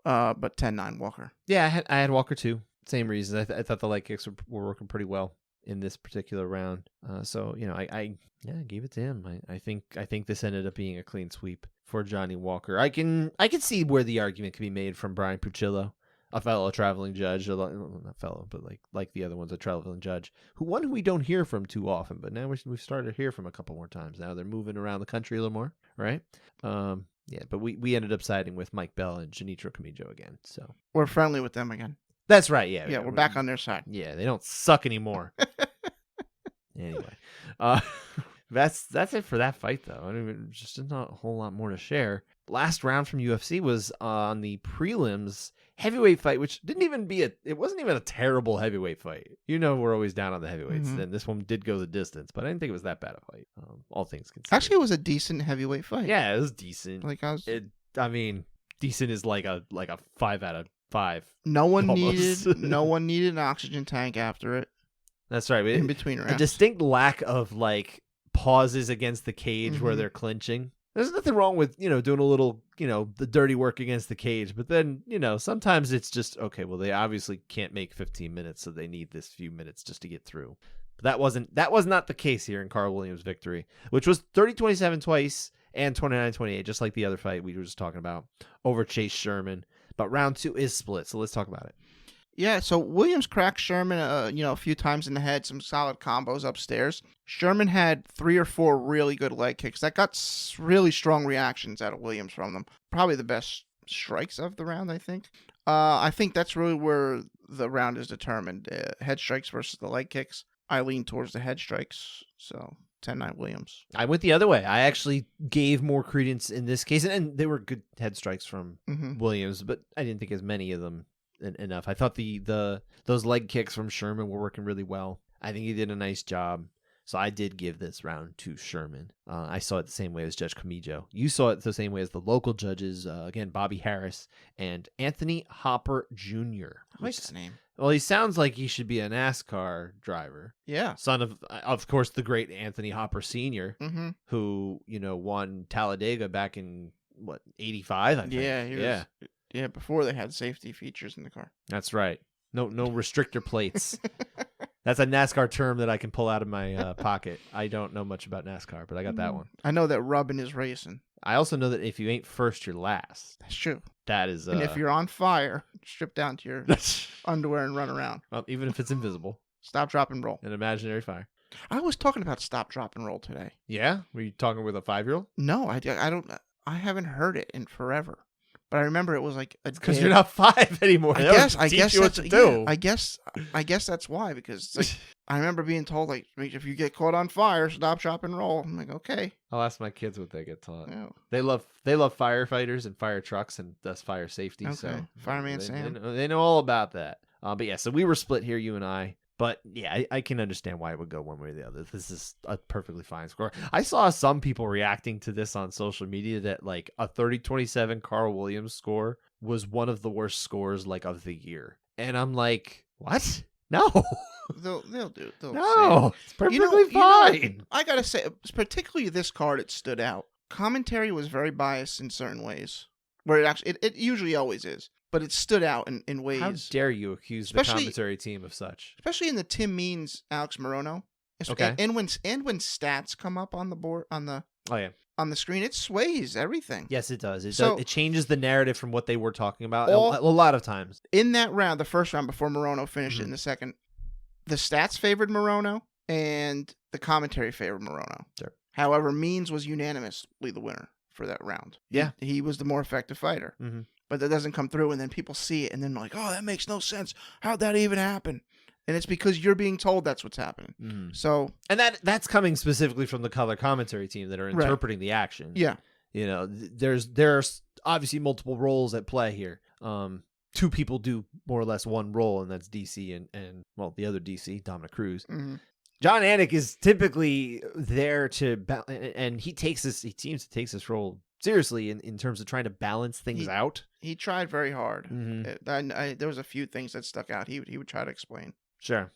But 10-9 Walker.
Yeah, I had Walker too. Same reason. I thought the leg kicks were working pretty well in this particular round. So I gave it to him. I think this ended up being a clean sweep for Johnny Walker. I can see where the argument can be made from Brian Pucillo, a fellow traveling judge, not fellow, but like the other ones, a traveling judge, who we don't hear from too often, but now we've started to hear from a couple more times. Now they're moving around the country a little more, right? Yeah, but we ended up siding with Mike Bell and Junichiro Kamijo again. So
we're friendly with them again.
That's right. Yeah.
Yeah, we're back on their side.
Yeah, they don't suck anymore. Anyway, that's it for that fight, though. I mean, just not a whole lot more to share. Last round from UFC was on the prelims. heavyweight fight, which it wasn't even a terrible heavyweight fight. We're always down on the heavyweights, and this one did go the distance, but I didn't think it was that bad a fight. All things considered.
Actually, it was a decent heavyweight fight.
Yeah, it was decent.
Decent
is like a 5 out of 5.
No one needed an oxygen tank after it.
That's right.
In between rounds.
A distinct lack of like pauses against the cage where they're clinching. There's nothing wrong with, doing a little, the dirty work against the cage. But then, sometimes it's just, okay, well, they obviously can't make 15 minutes, so they need this few minutes just to get through. But that was not the case here in Carl Williams' victory, which was 30-27 twice and 29-28, just like the other fight we were just talking about, over Chase Sherman. But round 2 is split, so let's talk about it.
Yeah, so Williams cracked Sherman, a few times in the head, some solid combos upstairs. Sherman had 3 or 4 really good leg kicks that got really strong reactions out of Williams from them. Probably the best strikes of the round, I think. I think that's really where the round is determined. Head strikes versus the leg kicks. I lean towards the head strikes, so 10-9 Williams.
I went the other way. I actually gave more credence in this case, and they were good head strikes from Williams, but I didn't think as many of them enough. I thought those leg kicks from Sherman were working really well. I think he did a nice job. So I did give this round to Sherman. I saw it the same way as Judge Camijo. You saw it the same way as the local judges. Again, Bobby Harris and Anthony Hopper Jr.
I like that name.
Well, he sounds like he should be a NASCAR driver.
Yeah.
Son of course, the great Anthony Hopper Sr., who, won Talladega back in, 85, I think.
Yeah, Yeah, before they had safety features in the car.
That's right. No restrictor plates. That's a NASCAR term that I can pull out of my pocket. I don't know much about NASCAR, but I got that one.
I know that rubbing is racing.
I also know that if you ain't first, you're last.
That's true.
That is.
And if you're on fire, strip down to your underwear and run around.
Well, even if it's invisible.
Stop, drop, and roll.
An imaginary fire.
I was talking about stop, drop, and roll today.
Yeah? Were you talking with a 5-year-old?
No, I don't. I haven't heard it in forever. But I remember it was like
because you're not 5 anymore.
I guess that's I guess that's why, because like, I remember being told like if you get caught on fire, stop, drop, and roll. I'm like, okay.
I'll ask my kids what they get taught.
Yeah.
They love firefighters and fire trucks and thus fire safety.
Okay.
So
Fireman Sam.
They know all about that. But yeah, so we were split here, you and I. But yeah, I can understand why it would go one way or the other. This is a perfectly fine score. I saw some people reacting to this on social media that like a 30-27 Carl Williams score was one of the worst scores like of the year. And I'm like, what? No.
They'll do.
No, it's perfectly fine.
I gotta say, particularly this card, it stood out. Commentary was very biased in certain ways, where it usually always is. But it stood out in ways.
How dare you accuse the commentary team of such?
Especially in the Tim Means, Alex Morono.
Okay.
And when stats come up on the board on the screen, it sways everything.
Yes, it does. It changes the narrative from what they were talking about a lot of times.
In that round, the first round before Morono finished it in the second, the stats favored Morono and the commentary favored Morono.
Sure.
However, Means was unanimously the winner for that round.
Yeah.
He was the more effective fighter. Mm-hmm. But that doesn't come through, and then people see it, and then like, oh, that makes no sense. How'd that even happen? And it's because you're being told that's what's happening. Mm. So,
and that's coming specifically from the color commentary team that are interpreting the action.
Yeah,
there's obviously multiple roles at play here. 2 people do more or less one role, and that's DC and the other DC, Dominic Cruz. Mm-hmm. John Anik is typically there to and he seems to take this role seriously in terms of trying to balance things out.
He tried very hard. Mm-hmm. There was a few things that stuck out. He would try to explain.
Sure,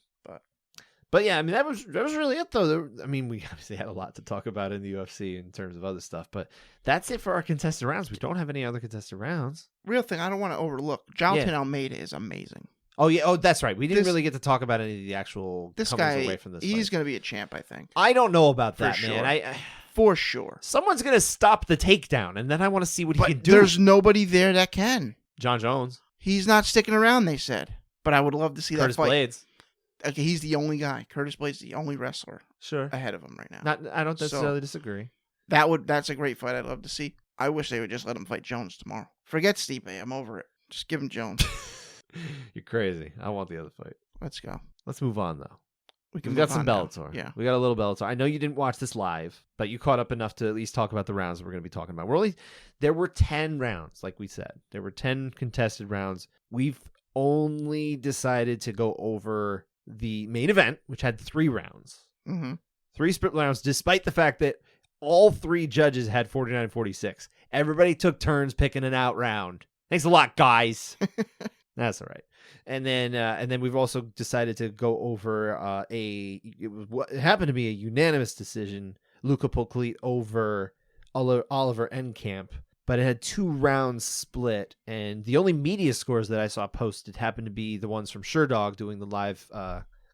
but yeah, I mean that was really it though. We obviously had a lot to talk about in the UFC in terms of other stuff, but that's it for our contested rounds. We don't have any other contested rounds.
Real thing, I don't want to overlook. Jailton Almeida is amazing.
Oh yeah, that's right. We didn't really get to talk about any of the actual.
This guy, away from this he's going to be a champ, I think.
I don't know about that,
for
man.
Sure. For sure.
Someone's going to stop the takedown, and then I want to see what he can do.
There's nobody there that can.
John Jones.
He's not sticking around, they said. But I would love to see
Curtis
that fight.
Blades.
Okay, he's the only guy. Curtis Blades is the only wrestler ahead of him right now.
I don't necessarily disagree.
That's a great fight I'd love to see. I wish they would just let him fight Jones tomorrow. Forget Stipe. I'm over it. Just give him Jones.
You're crazy. I want the other fight.
Let's go.
Let's move on, though. We've got some Bellator.
Yeah.
We got a little Bellator. I know you didn't watch this live, but you caught up enough to at least talk about the rounds we're going to be talking about. There were 10 rounds, like we said. There were 10 contested rounds. We've only decided to go over the main event, which had 3 rounds.
Mm-hmm.
3 split rounds, despite the fact that all 3 judges had 49-46. Everybody took turns picking an out round. Thanks a lot, guys. That's all right. And then we've also decided to go over it happened to be a unanimous decision, Luka Polklit over Oliver Enkamp, but it had 2 rounds split, and the only media scores that I saw posted happened to be the ones from Sherdog doing the live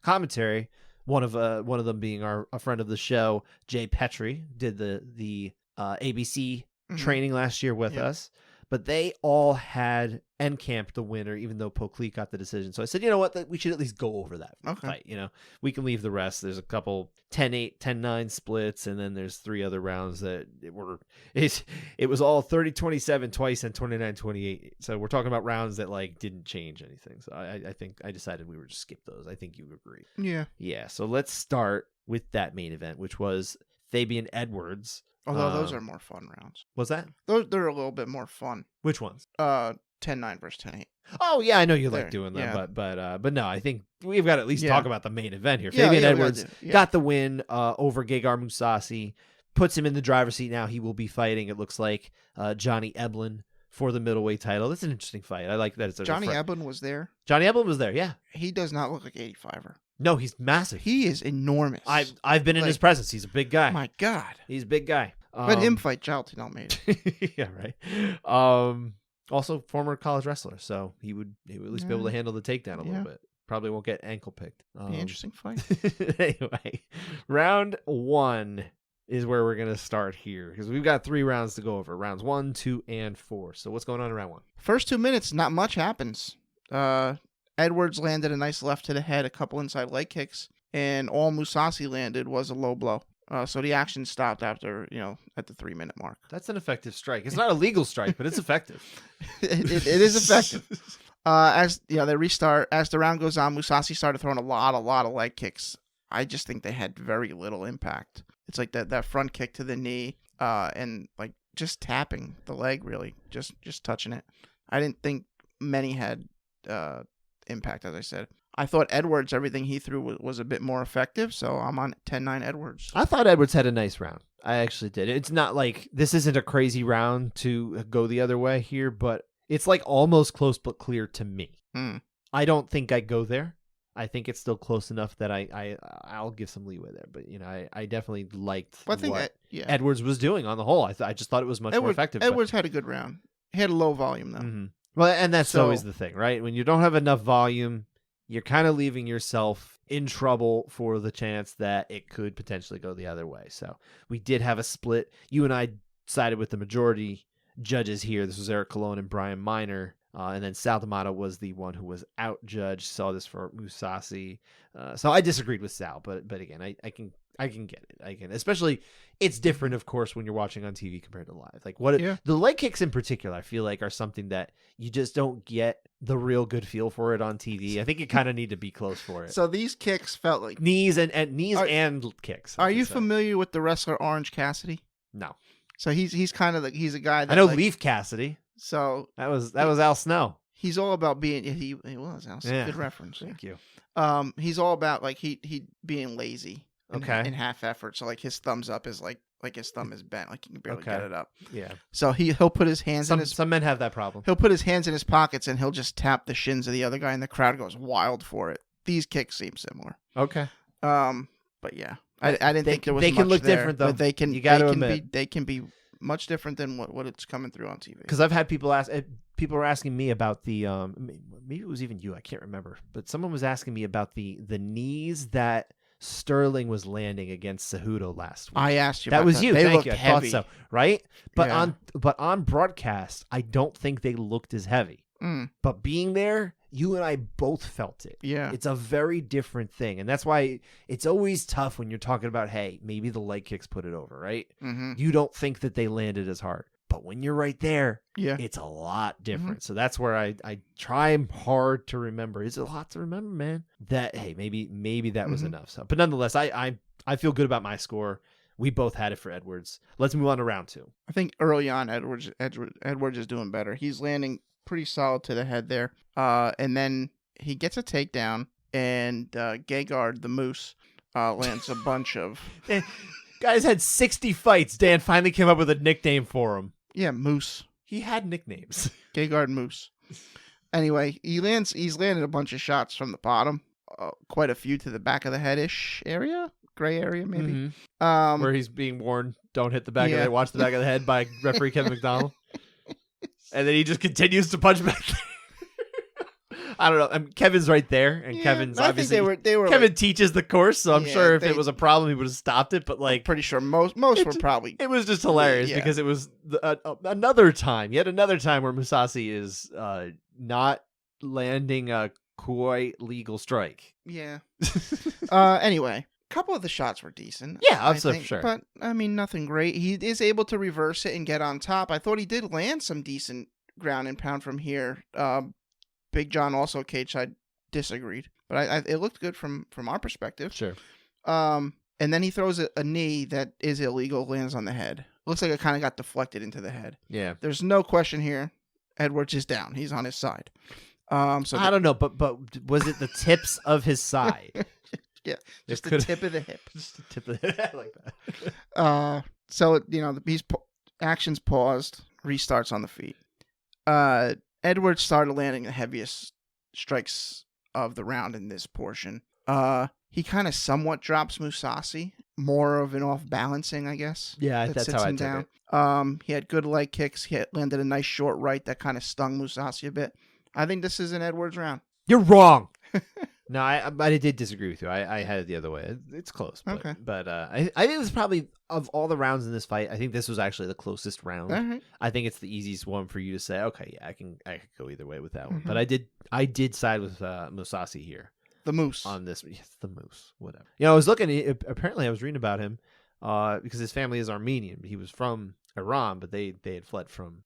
commentary. One of them being a friend of the show, Jay Petrie, did the ABC training last year with us. But they all had Enkamp the winner, even though Polklit got the decision. So I said, you know what, we should at least go over that fight. You know, we can leave the rest. There's a couple 10-8, 10-9 splits, and then there's 3 other rounds that it was all 30-27 twice and 29-28. So we're talking about rounds that like didn't change anything. So I think I decided we would just skip those. I think you agree.
Yeah.
Yeah. So let's start with that main event, which was Fabian Edwards.
Although those are more fun rounds.
What's that?
They're a little bit more fun.
Which ones?
10-9 versus 10-8.
Oh yeah, I know you like doing them, but no, I think we've got to at least talk about the main event here.
Yeah,
Fabian Edwards got the win over Gegard Mousasi, puts him in the driver's seat now. He will be fighting, it looks like, Johnny Eblen for the middleweight title. That's an interesting fight. I like that. It's
Johnny Eblen was there.
Johnny Eblen was there. Yeah,
he does not look like 85er.
No, he's massive.
He is enormous.
I've been in his presence. He's a big guy.
My God,
he's a big guy.
Let him fight Jailton Almeida.
Yeah, right. Also, former college wrestler, so he would at least be able to handle the takedown a little bit. Probably won't get ankle picked.
Be an interesting fight.
Anyway, round 1 is where we're gonna start here because we've got 3 rounds to go over. Rounds 1, 2, and 4. So what's going on in round 1?
First 2 minutes, not much happens. Edwards landed a nice left to the head, a couple inside leg kicks, and all Mousasi landed was a low blow. So the action stopped after, at the 3-minute mark.
That's an effective strike. It's not a legal strike, but it's effective.
it is effective. As they restart, as the round goes on, Mousasi started throwing a lot of leg kicks. I just think they had very little impact. It's like that front kick to the knee, and like just tapping the leg, really, just touching it. I didn't think many had impact, as I said. I thought Edwards, everything he threw was a bit more effective, so I'm on 10-9 Edwards.
I thought Edwards had a nice round. I actually did. It's not like this isn't a crazy round to go the other way here, but it's like almost close but clear to me. I don't think I go there. I think it's still close enough that I'll give some leeway there. But, I definitely liked what Edwards was doing on the whole. I just thought it was much more effective.
Edwards had a good round. He had a low volume, though.
Mm-hmm. Well, and that's always the thing, right? When you don't have enough volume, you're kind of leaving yourself in trouble for the chance that it could potentially go the other way. So we did have a split. You and I sided with the majority judges here. This was Eric Colon and Brian Miner. And then Sal D'Amato was the one who was out-judged. Saw this for Mousasi. So I disagreed with Sal, but again, I can get it. I can, especially it's different, of course, when you're watching on TV compared to live. Like the leg kicks in particular, I feel like are something that you just don't get the real good feel for it on TV. I think you kind of need to be close for it.
So these kicks felt like
knees and kicks.
Are you familiar with the wrestler Orange Cassidy?
No.
So he's kind of he's a guy that
I know Leaf Cassidy.
So
that was Al Snow.
He's all about being he was Al Snow. Good reference.
Thank you.
He's all about like he being lazy. In half effort. So like his thumbs up is like his thumb is bent, like he can barely get it up.
Yeah.
So he'll put his hands in his.
Some men have that problem.
He'll put his hands in his pockets and he'll just tap the shins of the other guy, and the crowd goes wild for it. These kicks seem similar.
Okay.
But yeah, I didn't think there was.
They can
much
look
there,
different though.
But they can.
You got to admit
they can be much different than what it's coming through on TV.
Because I've had people ask. People were asking me about the maybe it was even you. I can't remember, but someone was asking me about the knees that Sterling was landing against Cejudo last week.
I asked you.
That
about
was
that.
you.
They
Thank
looked
you. I
heavy.
thought so. Right, but on broadcast, I don't think they looked as heavy. But being there, you and I both felt it.
Yeah,
it's a very different thing, and that's why it's always tough when you're talking about, hey, maybe the leg kicks put it over, right?
Mm-hmm.
You don't think that they landed as hard. But when you're right there, it's a lot different. So that's where I try hard to remember. It's a lot to remember, man. That, hey, maybe that was enough. So, but nonetheless, I feel good about my score. We both had it for Edwards. Let's move on to round 2.
I think early on, Edwards is doing better. He's landing pretty solid to the head there. And then he gets a takedown, and Gegard the Moose lands a bunch of...
Guy's had 60 fights. Dan finally came up with a nickname for him.
Yeah, Moose.
He had nicknames.
Gegard Moose. Anyway, he's landed a bunch of shots from the bottom. Quite a few to the back of the head-ish area. Gray area, maybe.
Where he's being warned, don't hit the back of the head. Watch the back of the head by referee Kevin McDonald. And then he just continues to punch back there. I don't know. I mean, Kevin's right there, and Kevin's obviously they were Kevin teaches the course, so I'm sure if it was a problem, he would have stopped it. But like,
I'm pretty sure most were probably.
It was just hilarious because it was yet another time where Mousasi is not landing a quite legal strike.
Yeah. Anyway, a couple of the shots were decent.
Yeah, I'm sure.
But I mean, nothing great. He is able to reverse it and get on top. I thought he did land some decent ground and pound from here. Big John also cage-side disagreed, but it looked good from our perspective.
Sure.
And then he throws a knee that is illegal, lands on the head. Looks like it kind of got deflected into the head.
Yeah.
There's no question here. Edwards is down. He's on his side. So
I don't know, but was it the tips of his side?
Yeah, just the tip of the hip.
Just the tip of the hip, like that.
So these actions paused, restarts on the feet. Edwards started landing the heaviest strikes of the round in this portion. He kind of somewhat drops Mousasi, more of an off-balancing, I guess.
Yeah, that's how I took it.
He had good leg kicks. He landed a nice short right that kind of stung Mousasi a bit. I think this is an Edwards round.
You're wrong. No, I did disagree with you. I had it the other way. It's close. But,
okay.
But I think it's probably, of all the rounds in this fight, I think this was actually the closest round.
Right.
I think it's the easiest one for you to say, okay, yeah, I can go either way with that one. But I did side with Mousasi here.
The Moose.
On this. Yes, the Moose. Whatever. I was looking, apparently I was reading about him because his family is Armenian. He was from Iran, but they had fled from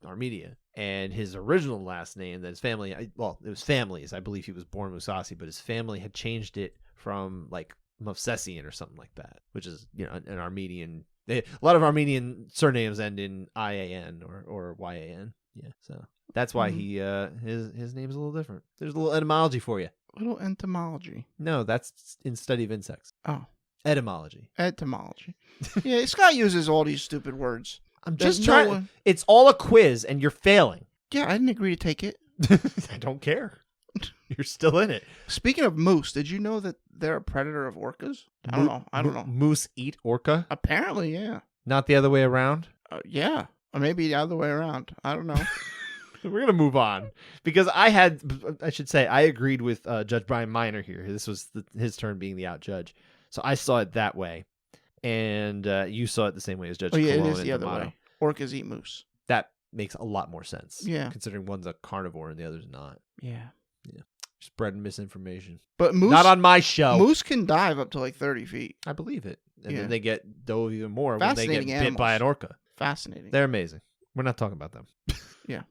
Armenia. And his original last name, that his family, it was families. I believe he was born Mousasi, but his family had changed it from like Movsesian or something like that, which is an Armenian. A lot of Armenian surnames end in IAN or YAN. Yeah, so that's why he his name's a little different. There's a little etymology for you.
Little entomology.
No, that's in study of insects.
Oh,
etymology.
Yeah, Scott uses all these stupid words.
I'm just trying. It's all a quiz, and you're failing.
Yeah, I didn't agree to take it.
I don't care. You're still in it.
Speaking of moose, did you know that they're a predator of orcas? I don't know.
Moose eat orca?
Apparently, yeah.
Not the other way around?
Yeah. Or maybe the other way around. I don't know.
We're going to move on. Because I agreed with Judge Brian Miner here. This was his turn being the out judge. So I saw it that way. And you saw it the same way as Judge Colon.
It is the other way. Orcas eat moose.
That makes a lot more sense.
Yeah.
Considering one's a carnivore and the other's not.
Yeah.
Spreading misinformation.
But moose...
Not on my show.
Moose can dive up to like 30 feet.
I believe it. And then they get dove even more when they get
animals.
bit by an orca.
Fascinating.
They're amazing. We're not talking about them.
Yeah.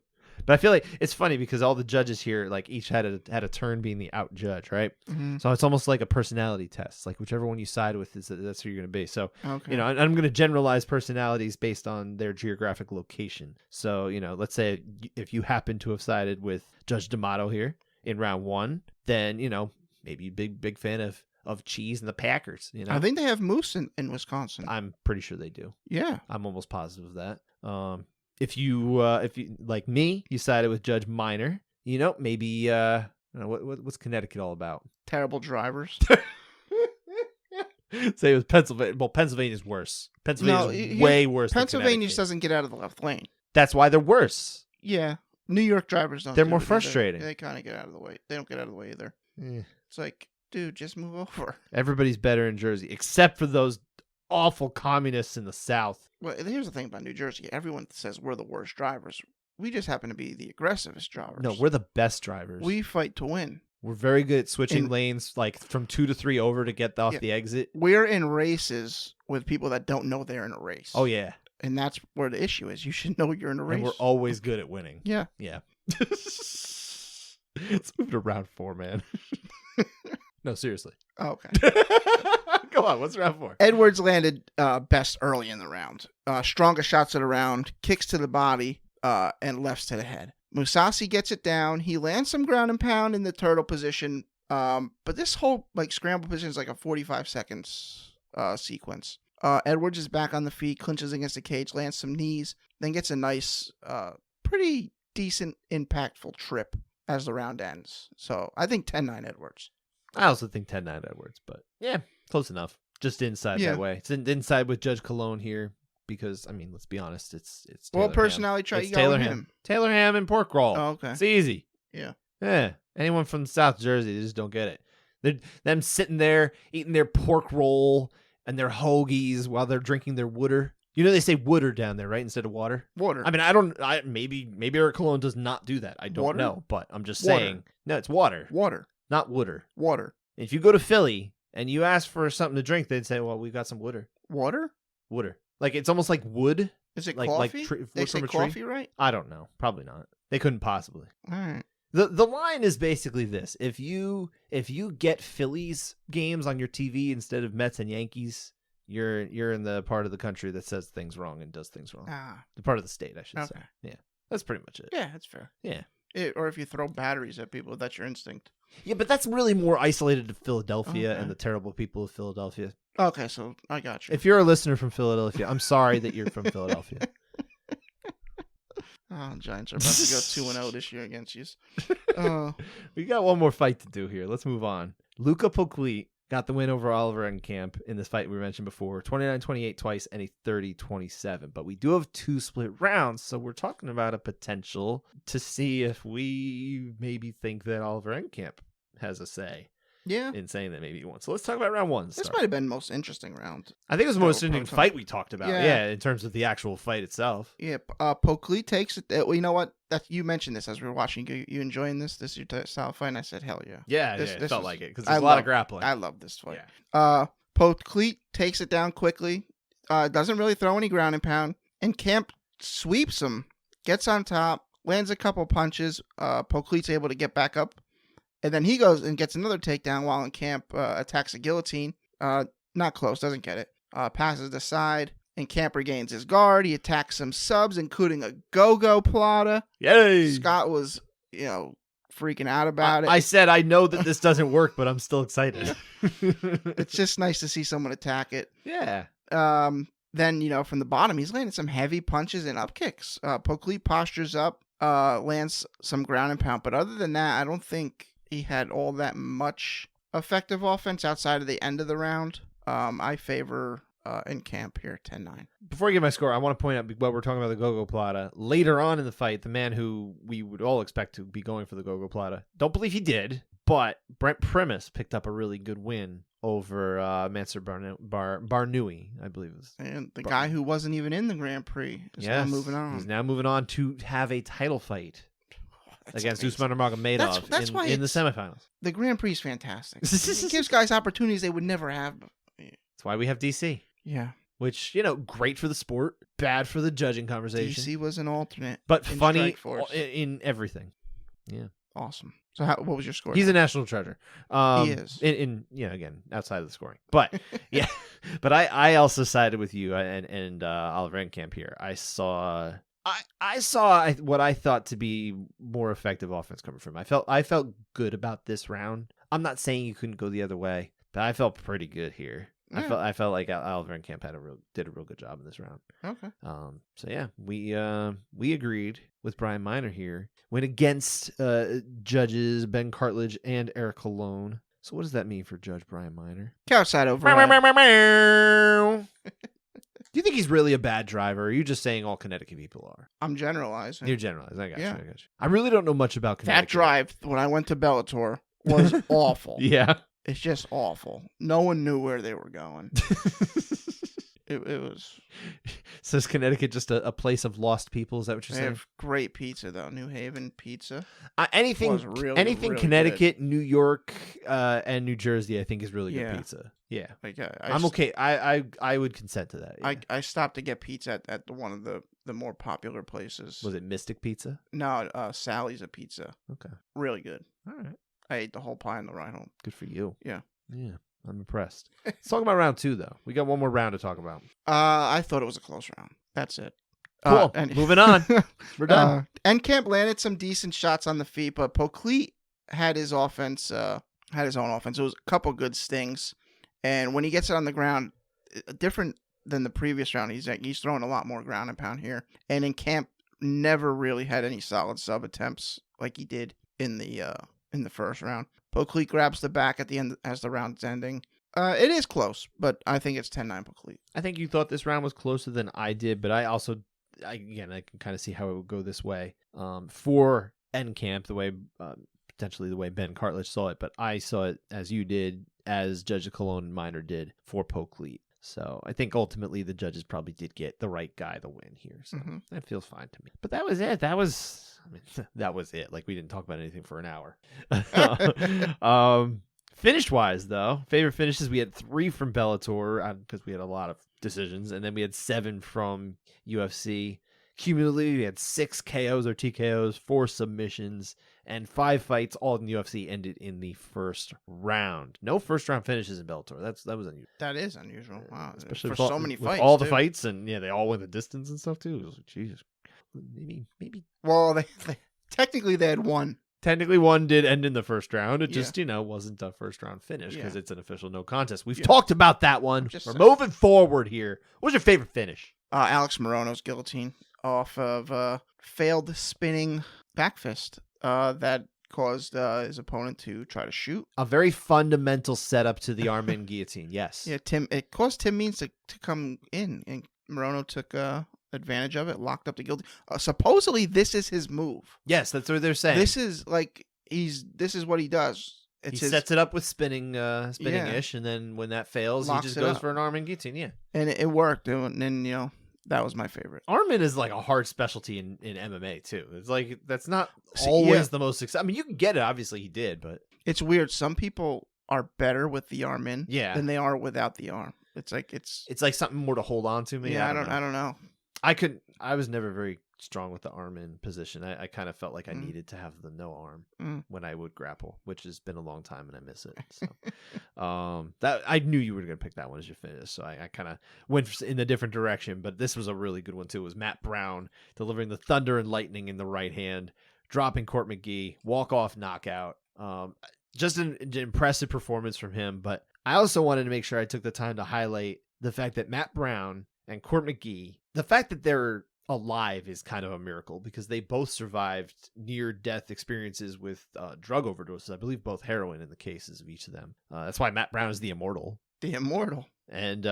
But I feel like it's funny because all the judges here, like each had a turn being the out judge, right?
Mm-hmm.
So it's almost like a personality test. Like whichever one you side with that's who you're going to be. So
okay.
I'm going to generalize personalities based on their geographic location. So let's say if you happen to have sided with Judge D'Amato here in round 1, then maybe big fan of cheese and the Packers.
I think they have moose in Wisconsin.
I'm pretty sure they do.
Yeah,
I'm almost positive of that. If you like me, you sided with Judge Miner. Maybe what's Connecticut all about?
Terrible drivers.
Say it was Pennsylvania. Well, Pennsylvania's worse. Pennsylvania's way worse.
Pennsylvania just doesn't get out of the left lane.
That's why they're worse.
Yeah, New York drivers don't.
They're more frustrating.
They kind of get out of the way. They don't get out of the way either.
Yeah.
It's like, dude, just move over.
Everybody's better in Jersey, except for those awful communists in the South.
Well, here's the thing about New Jersey. Everyone says we're the worst drivers. We just happen to be the aggressivest drivers.
No, we're the best drivers.
We fight to win.
We're very good at switching lanes, like from 2 to 3 over to get off the exit.
We're in races with people that don't know they're in a race.
Oh, yeah.
And that's where the issue is. You should know you're in a race.
And we're always good at winning.
Yeah.
Yeah. Let's move to round 4, man. No, seriously.
Oh, okay.
Go on. What's round 4?
Edwards landed best early in the round. Strongest shots of the round, kicks to the body, and lefts to the head. Mousasi gets it down. He lands some ground and pound in the turtle position. But this whole scramble position is like a 45 seconds sequence. Edwards is back on the feet, clinches against the cage, lands some knees, then gets a nice, pretty decent, impactful trip as the round ends. So I think 10-9 Edwards.
I also think 10-9 Edwards, but yeah, close enough. Just inside that way. It's inside with Judge Cologne here because, I mean, let's be honest, it's Taylor
personality trait you got with him.
Taylor ham and pork roll.
Oh, okay.
It's easy.
Yeah.
Yeah. Anyone from South Jersey, they just don't get it. Them sitting there eating their pork roll and their hoagies while they're drinking their water. You know they say water down there, right? Instead of water.
Water.
I mean, maybe Eric Cologne does not do that. I don't know, but I'm just saying. No, it's water.
Water.
Not water.
Water.
If you go to Philly and you ask for something to drink, they'd say, "Well, we've got some water."
Water.
Water. Like it's almost like wood.
Is it
like,
coffee? They
from
say
a
coffee,
tree?
right?
I don't know. Probably not. They couldn't possibly.
All right.
The line is basically this: if you get Phillies games on your TV instead of Mets and Yankees, you're in the part of the country that says things wrong and does things wrong. The part of the state, I should say. Yeah, that's pretty much it.
Yeah, that's fair.
Yeah.
Or if you throw batteries at people, that's your instinct.
Yeah, but that's really more isolated to Philadelphia and the terrible people of Philadelphia.
Okay, so I got you.
If you're a listener from Philadelphia, I'm sorry that you're from Philadelphia.
Oh, Giants are about to go 2-0 this year against you.
We got one more fight to do here. Let's move on. Luca Poclete got the win over Oliver Enkamp in this fight we mentioned before. 29-28 twice and a 30-27. But we do have 2 split rounds, so we're talking about a potential to see if we maybe think that Oliver Enkamp has a say.
Yeah.
In saying that maybe he won. So let's talk about round 1.
This might have been the most interesting round.
I think it was the most interesting fight we talked about. Yeah, in terms of the actual fight itself.
Yeah, Poclete takes it. Well, you know what? You mentioned this as we were watching. You enjoying this? This is your style fight? And I said, hell yeah.
Yeah, it felt like it because there's a lot of grappling.
I love this fight. Yeah. Poclete takes it down quickly. Doesn't really throw any ground and pound. And Camp sweeps him. Gets on top. Lands a couple punches. Poclete's able to get back up. And then he goes and gets another takedown while Enkamp attacks a guillotine. Not close, doesn't get it. Passes the side, and Camp regains his guard. He attacks some subs, including a go-go Plata.
Yay!
Scott was, freaking out about it.
I said, I know that this doesn't work, but I'm still excited.
It's just nice to see someone attack it.
Yeah.
Then, from the bottom, he's landing some heavy punches and up kicks. Poclete postures up, lands some ground and pound. But other than that, I don't think he had all that much effective offense outside of the end of the round. I favor Enkamp here, 10-9.
Before I get my score, I want to point out while we're talking about the Gogo Plata, later on in the fight, the man who we would all expect to be going for the Gogo Plata, don't believe he did, but Brent Primus picked up a really good win over Mansur Barnui, I believe it was.
And the guy who wasn't even in the Grand Prix is now moving on.
He's now moving on to have a title fight. Against Usman Nurmagomedov in the semifinals.
The Grand Prix is fantastic. It gives guys opportunities they would never have.
That's why we have DC.
Yeah.
Which, great for the sport, bad for the judging conversation.
DC was an alternate.
But funny in everything. Yeah.
Awesome. So what was your score?
He's a national treasure.
He is.
Again, outside of the scoring. But, yeah. But I also sided with you and Oliver Enkamp here. I saw what I thought to be more effective offense coming from him. I felt good about this round. I'm not saying you couldn't go the other way, but I felt pretty good here. Yeah. I felt like Oliver Enkamp did a real good job in this round.
Okay.
So yeah, we agreed with Brian Miner here. Went against judges Ben Cartledge and Eric Cologne. So what does that mean for Judge Brian Miner?
Couchside over.
Do you think he's really a bad driver, or are you just saying all Connecticut people are?
I'm generalizing.
You're generalizing. I got you. I really don't know much about Connecticut.
That drive, when I went to Bellator, was awful.
Yeah.
It's just awful. No one knew where they were going. It was.
So is Connecticut just a place of lost people? Is that what you're
They
saying?
have great pizza though. New Haven pizza.
Anything
really
Connecticut,
good.
New York, and New Jersey, I think is really good pizza. Yeah,
like
I'm okay. I would consent to that. Yeah.
I stopped to get pizza at one of the more popular places.
Was it Mystic Pizza?
No, Sally's a pizza.
Okay,
really good.
All right.
I ate the whole pie on the ride home.
Good for you.
Yeah.
Yeah. I'm impressed. Let's talk about round 2, though. We got one more round to talk about.
I thought it was a close round. That's it.
Cool. And moving on. We're done.
Encamp landed some decent shots on the feet, but Poklit had his offense. Had his own offense. It was a couple good stings, and when he gets it on the ground, different than the previous round. He's throwing a lot more ground and pound here. And Encamp never really had any solid sub attempts like he did in the first round. Poklit grabs the back at the end as the round's ending. It is close, but I think it's 10-9 Poklit.
I think you thought this round was closer than I did, but I can kind of see how it would go this way. For Encamp, potentially the way Ben Cartledge saw it, but I saw it as you did, as Judge Cologne and Minor did for Poklit. So I think ultimately the judges probably did get the right guy to win here. So that feels fine to me. But that was it. That was it. Like, we didn't talk about anything for an hour. Finish wise, though, favorite finishes, we had 3 from Bellator because we had a lot of decisions, and then we had 7 from UFC. Cumulatively, we had 6 KOs or TKOs, 4 submissions, and 5 fights all in the UFC ended in the first round. No first round finishes in Bellator. That was unusual.
That is unusual. Wow.
Especially
for so many fights.
All the fights, and they all went the distance and stuff too. It was like, Jesus. Maybe.
Well, they technically they had one.
Technically, one did end in the first round. It just, wasn't a first round finish because it's an official no contest. We've talked about that one. We're moving forward here. What was your favorite finish?
Alex Morono's guillotine off of failed spinning back fist that caused his opponent to try to shoot.
A very fundamental setup to the arm in guillotine, yes.
Yeah, it caused Tim Means to come in, and Morono took advantage of it, locked up the guillotine. Supposedly, this is his move.
Yes, that's what they're saying.
This is what he does.
He sets it up with spinning-ish, and then when that fails, he just goes for an arm in guillotine, yeah.
And it worked, and then, that was my favorite.
Armin is like a hard specialty in MMA too. It's like that's not always the most successful. I mean, you can get it. Obviously, he did, but
it's weird. Some people are better with the arm in than they are without the arm. It's like
something more to hold on to. Me,
yeah, I don't know.
I was never very strong with the arm in position. I kind of felt like I needed to have the no arm when I would grapple, which has been a long time and I miss it. So that I knew you were going to pick that one as your finish. So I kind of went in a different direction, but this was a really good one too. It was Matt Brown delivering the thunder and lightning in the right hand, dropping Court McGee, walk-off knockout. Just an impressive performance from him. But I also wanted to make sure I took the time to highlight the fact that Matt Brown and Court McGee, the fact that they're alive is kind of a miracle because they both survived near-death experiences with drug overdoses. I believe both heroin in the cases of each of them. That's why Matt Brown is the immortal.
The immortal.
And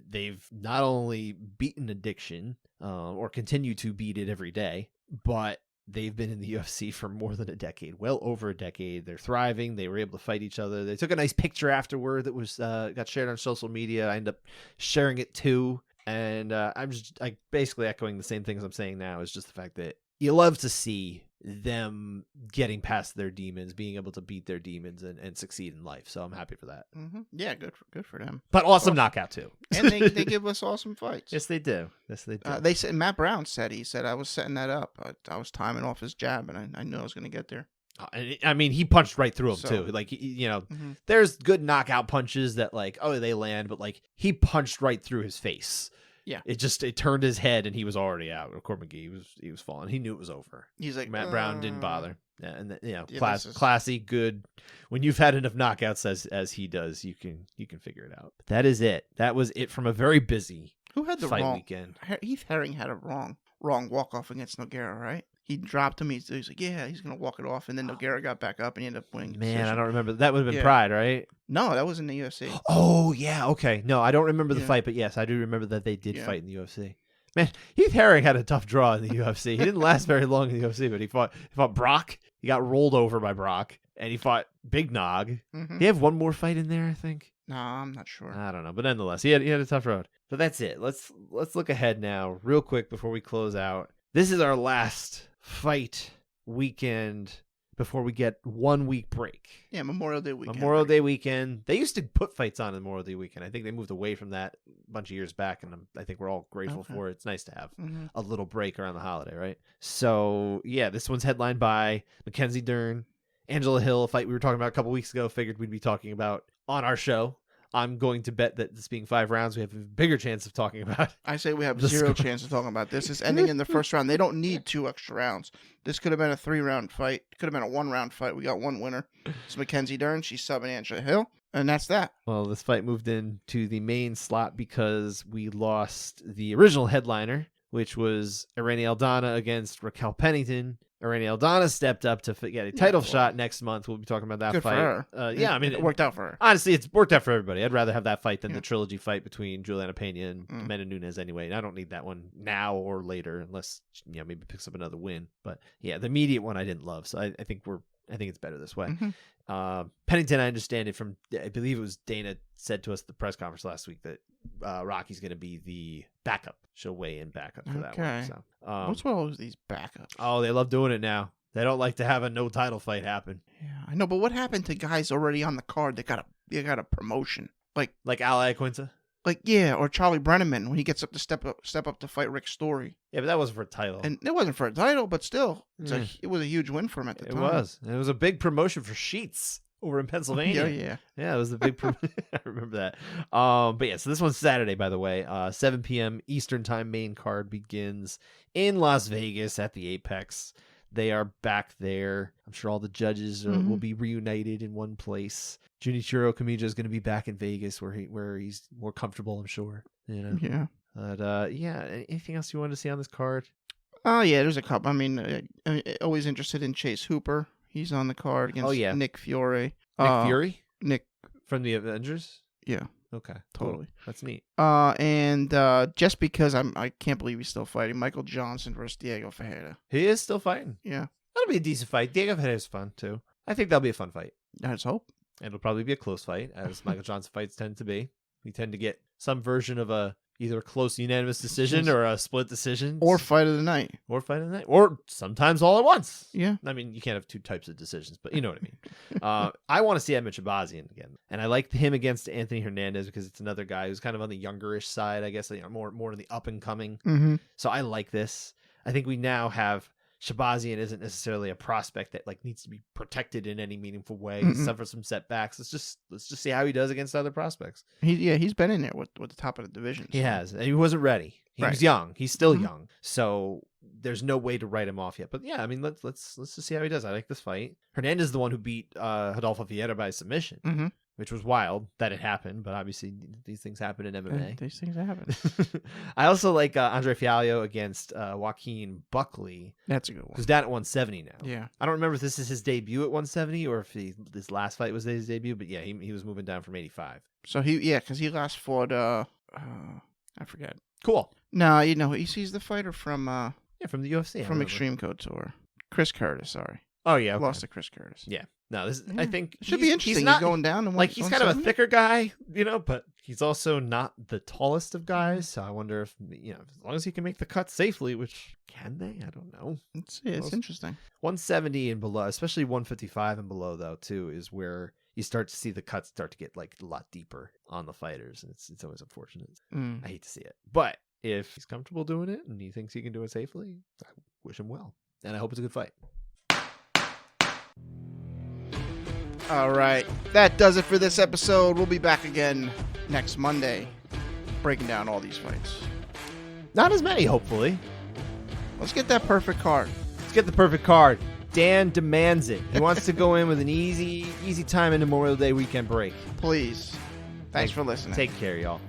they've not only beaten addiction or continue to beat it every day, but they've been in the UFC for more than a decade, well over a decade. They're thriving. They were able to fight each other. They took a nice picture afterward that was got shared on social media. I ended up sharing it too. And I'm just basically echoing the same things I'm saying now. Is just the fact that you love to see them getting past their demons, being able to beat their demons and succeed in life. So I'm happy for that.
Mm-hmm. Yeah, good for them.
But awesome knockout too.
And they give us awesome fights.
Yes, they do.
They said Matt Brown said I was setting that up. I was timing off his jab, and I knew I was going to get there.
I mean, he punched right through him too. Like, there's good knockout punches that they land, but he punched right through his face.
Yeah,
it turned his head and he was already out. Of course, McGee he was falling. He knew it was over.
He's like
Matt Brown didn't bother. Yeah, and classy, good. When you've had enough knockouts as he does, you can figure it out. But that is it. That was it from a very busy fight weekend.
Heath Herring had a wrong walk off against Nogueira, right? He dropped him. He's like, yeah, he's gonna walk it off, and then Nogueira got back up and he ended up winning.
Man, I don't remember. That would have been Pride, right?
No, that was in the UFC.
Oh yeah, okay. No, I don't remember the fight, but yes, I do remember that they did fight in the UFC. Man, Heath Herring had a tough draw in the UFC. He didn't last very long in the UFC, but he fought Brock. He got rolled over by Brock, and he fought Big Nog. Mm-hmm. He have one more fight in there, I think.
No, I'm not sure.
I don't know, but nonetheless, he had a tough road. But that's it. Let's look ahead now real quick before we close out. This is our last fight weekend before we get 1 week break.
Yeah, Memorial Day weekend.
Memorial Day weekend. They used to put fights on Memorial Day weekend. I think they moved away from that a bunch of years back, and I think we're all grateful for it. It's nice to have a little break around the holiday, right? So, yeah, this one's headlined by Mackenzie Dern, Angela Hill, a fight we were talking about a couple weeks ago. Figured we'd be talking about on our show. I'm going to bet that this being 5 rounds, we have a bigger chance of talking about.
I say we have zero chance of talking about this. It's ending in the first round. They don't need 2 extra rounds. This could have been a 3-round fight. Could have been a 1-round fight. We got one winner. It's Mackenzie Dern. She's subbing Angela Hill. And that's that.
Well, this fight moved into the main slot because we lost the original headliner, which was Irene Aldana against Raquel Pennington. Irene Aldana stepped up to get a title shot next month. We'll be talking about that
Good
fight.
For her.
Yeah, I mean,
it worked out for her.
Honestly, it's worked out for everybody. I'd rather have that fight than the trilogy fight between Juliana Pena and Amanda Nunes anyway. I don't need that one now or later unless maybe picks up another win. But yeah, the immediate one I didn't love, so I think it's better this way. Pennington, I understand it from, I believe it was Dana said to us at the press conference last week that Rocky's going to be the backup. She'll weigh in backup for that one. So,
what's with all these backups?
Oh, they love doing it now. They don't like to have a no title fight happen.
Yeah, I know, but what happened to guys already on the card that got a promotion?
Like Al Iaquinta?
Or Charlie Brenneman when he gets up to step up to fight Rick Story.
Yeah, but that wasn't for a title.
And it wasn't for a title, but still, it was a huge win for him at the time.
It was. And it was a big promotion for Sheets over in Pennsylvania. Yeah, it was the big I remember that. But yeah, so this one's Saturday, by the way. 7 p.m. Eastern Time main card begins in Las Vegas at the Apex. They are back there. I'm sure all the judges will be reunited in one place. Junichiro Kamijo is going to be back in Vegas where he's more comfortable, I'm sure.
Yeah.
But anything else you wanted to see on this card?
Oh, yeah, there's a couple. I mean, always interested in Chase Hooper. He's on the card against Nick Fiore.
Nick Fury?
Nick.
From the Avengers?
Yeah.
Okay.
Totally.
Cool. That's neat.
And just because I can't believe he's still fighting, Michael Johnson versus Diego Ferreira.
He is still fighting.
Yeah.
That'll be a decent fight. Diego Ferreira's fun, too. I think that'll be a fun fight.
Let's hope.
It'll probably be a close fight, as Michael Johnson fights tend to be. We tend to get some version of either a close unanimous decision or a split decision.
Or fight of the night.
Or sometimes all at once.
Yeah.
I mean, you can't have 2 types of decisions, but you know what I mean. I want to see Edmund Shabazian again. And I like him against Anthony Hernandez because it's another guy who's kind of on the youngerish side, I guess, more in the up and coming.
Mm-hmm.
So I like this. I think we now have Shabazian isn't necessarily a prospect that needs to be protected in any meaningful way. He suffered some setbacks. Let's just see how he does against other prospects.
He's been in there with the top of the division. So.
He has, and he wasn't ready. He was young. He's still young, so there's no way to write him off yet. But yeah, I mean, let's just see how he does. I like this fight. Hernandez is the one who beat Rodolfo Vieira by submission, which was wild that it happened. But obviously, these things happen in MMA.
These things happen.
I also like Andre Fialho against Joaquin Buckley.
That's a good one.
Who's down at 170 now.
Yeah.
I don't remember if this is his debut at 170 or if this last fight was his debut. But yeah, he was moving down from 85.
So because he last fought I forget.
Cool.
No, he's the fighter from
from the UFC.
From Extreme Couture. Chris Curtis, sorry.
Oh yeah, okay.
Lost to Chris Curtis.
Yeah. No, this I think
should be interesting. He's going down to
he's kind of a thicker guy, but he's also not the tallest of guys. So I wonder if as long as he can make the cut safely, which can they? I don't know.
It's interesting.
170 and below, especially 155 and below though, too, is where you start to see the cuts start to get a lot deeper on the fighters, and it's always unfortunate. I hate to see it, but if he's comfortable doing it and he thinks he can do it safely, I wish him well, and I hope it's a good fight.
All right, that does it for this episode. We'll be back again next Monday, breaking down all these fights.
Not as many, hopefully.
Let's get that perfect card.
Let's get the perfect card. Dan demands it. He wants to go in with an easy time into Memorial Day weekend break.
Please. Thanks for listening.
Take care, y'all.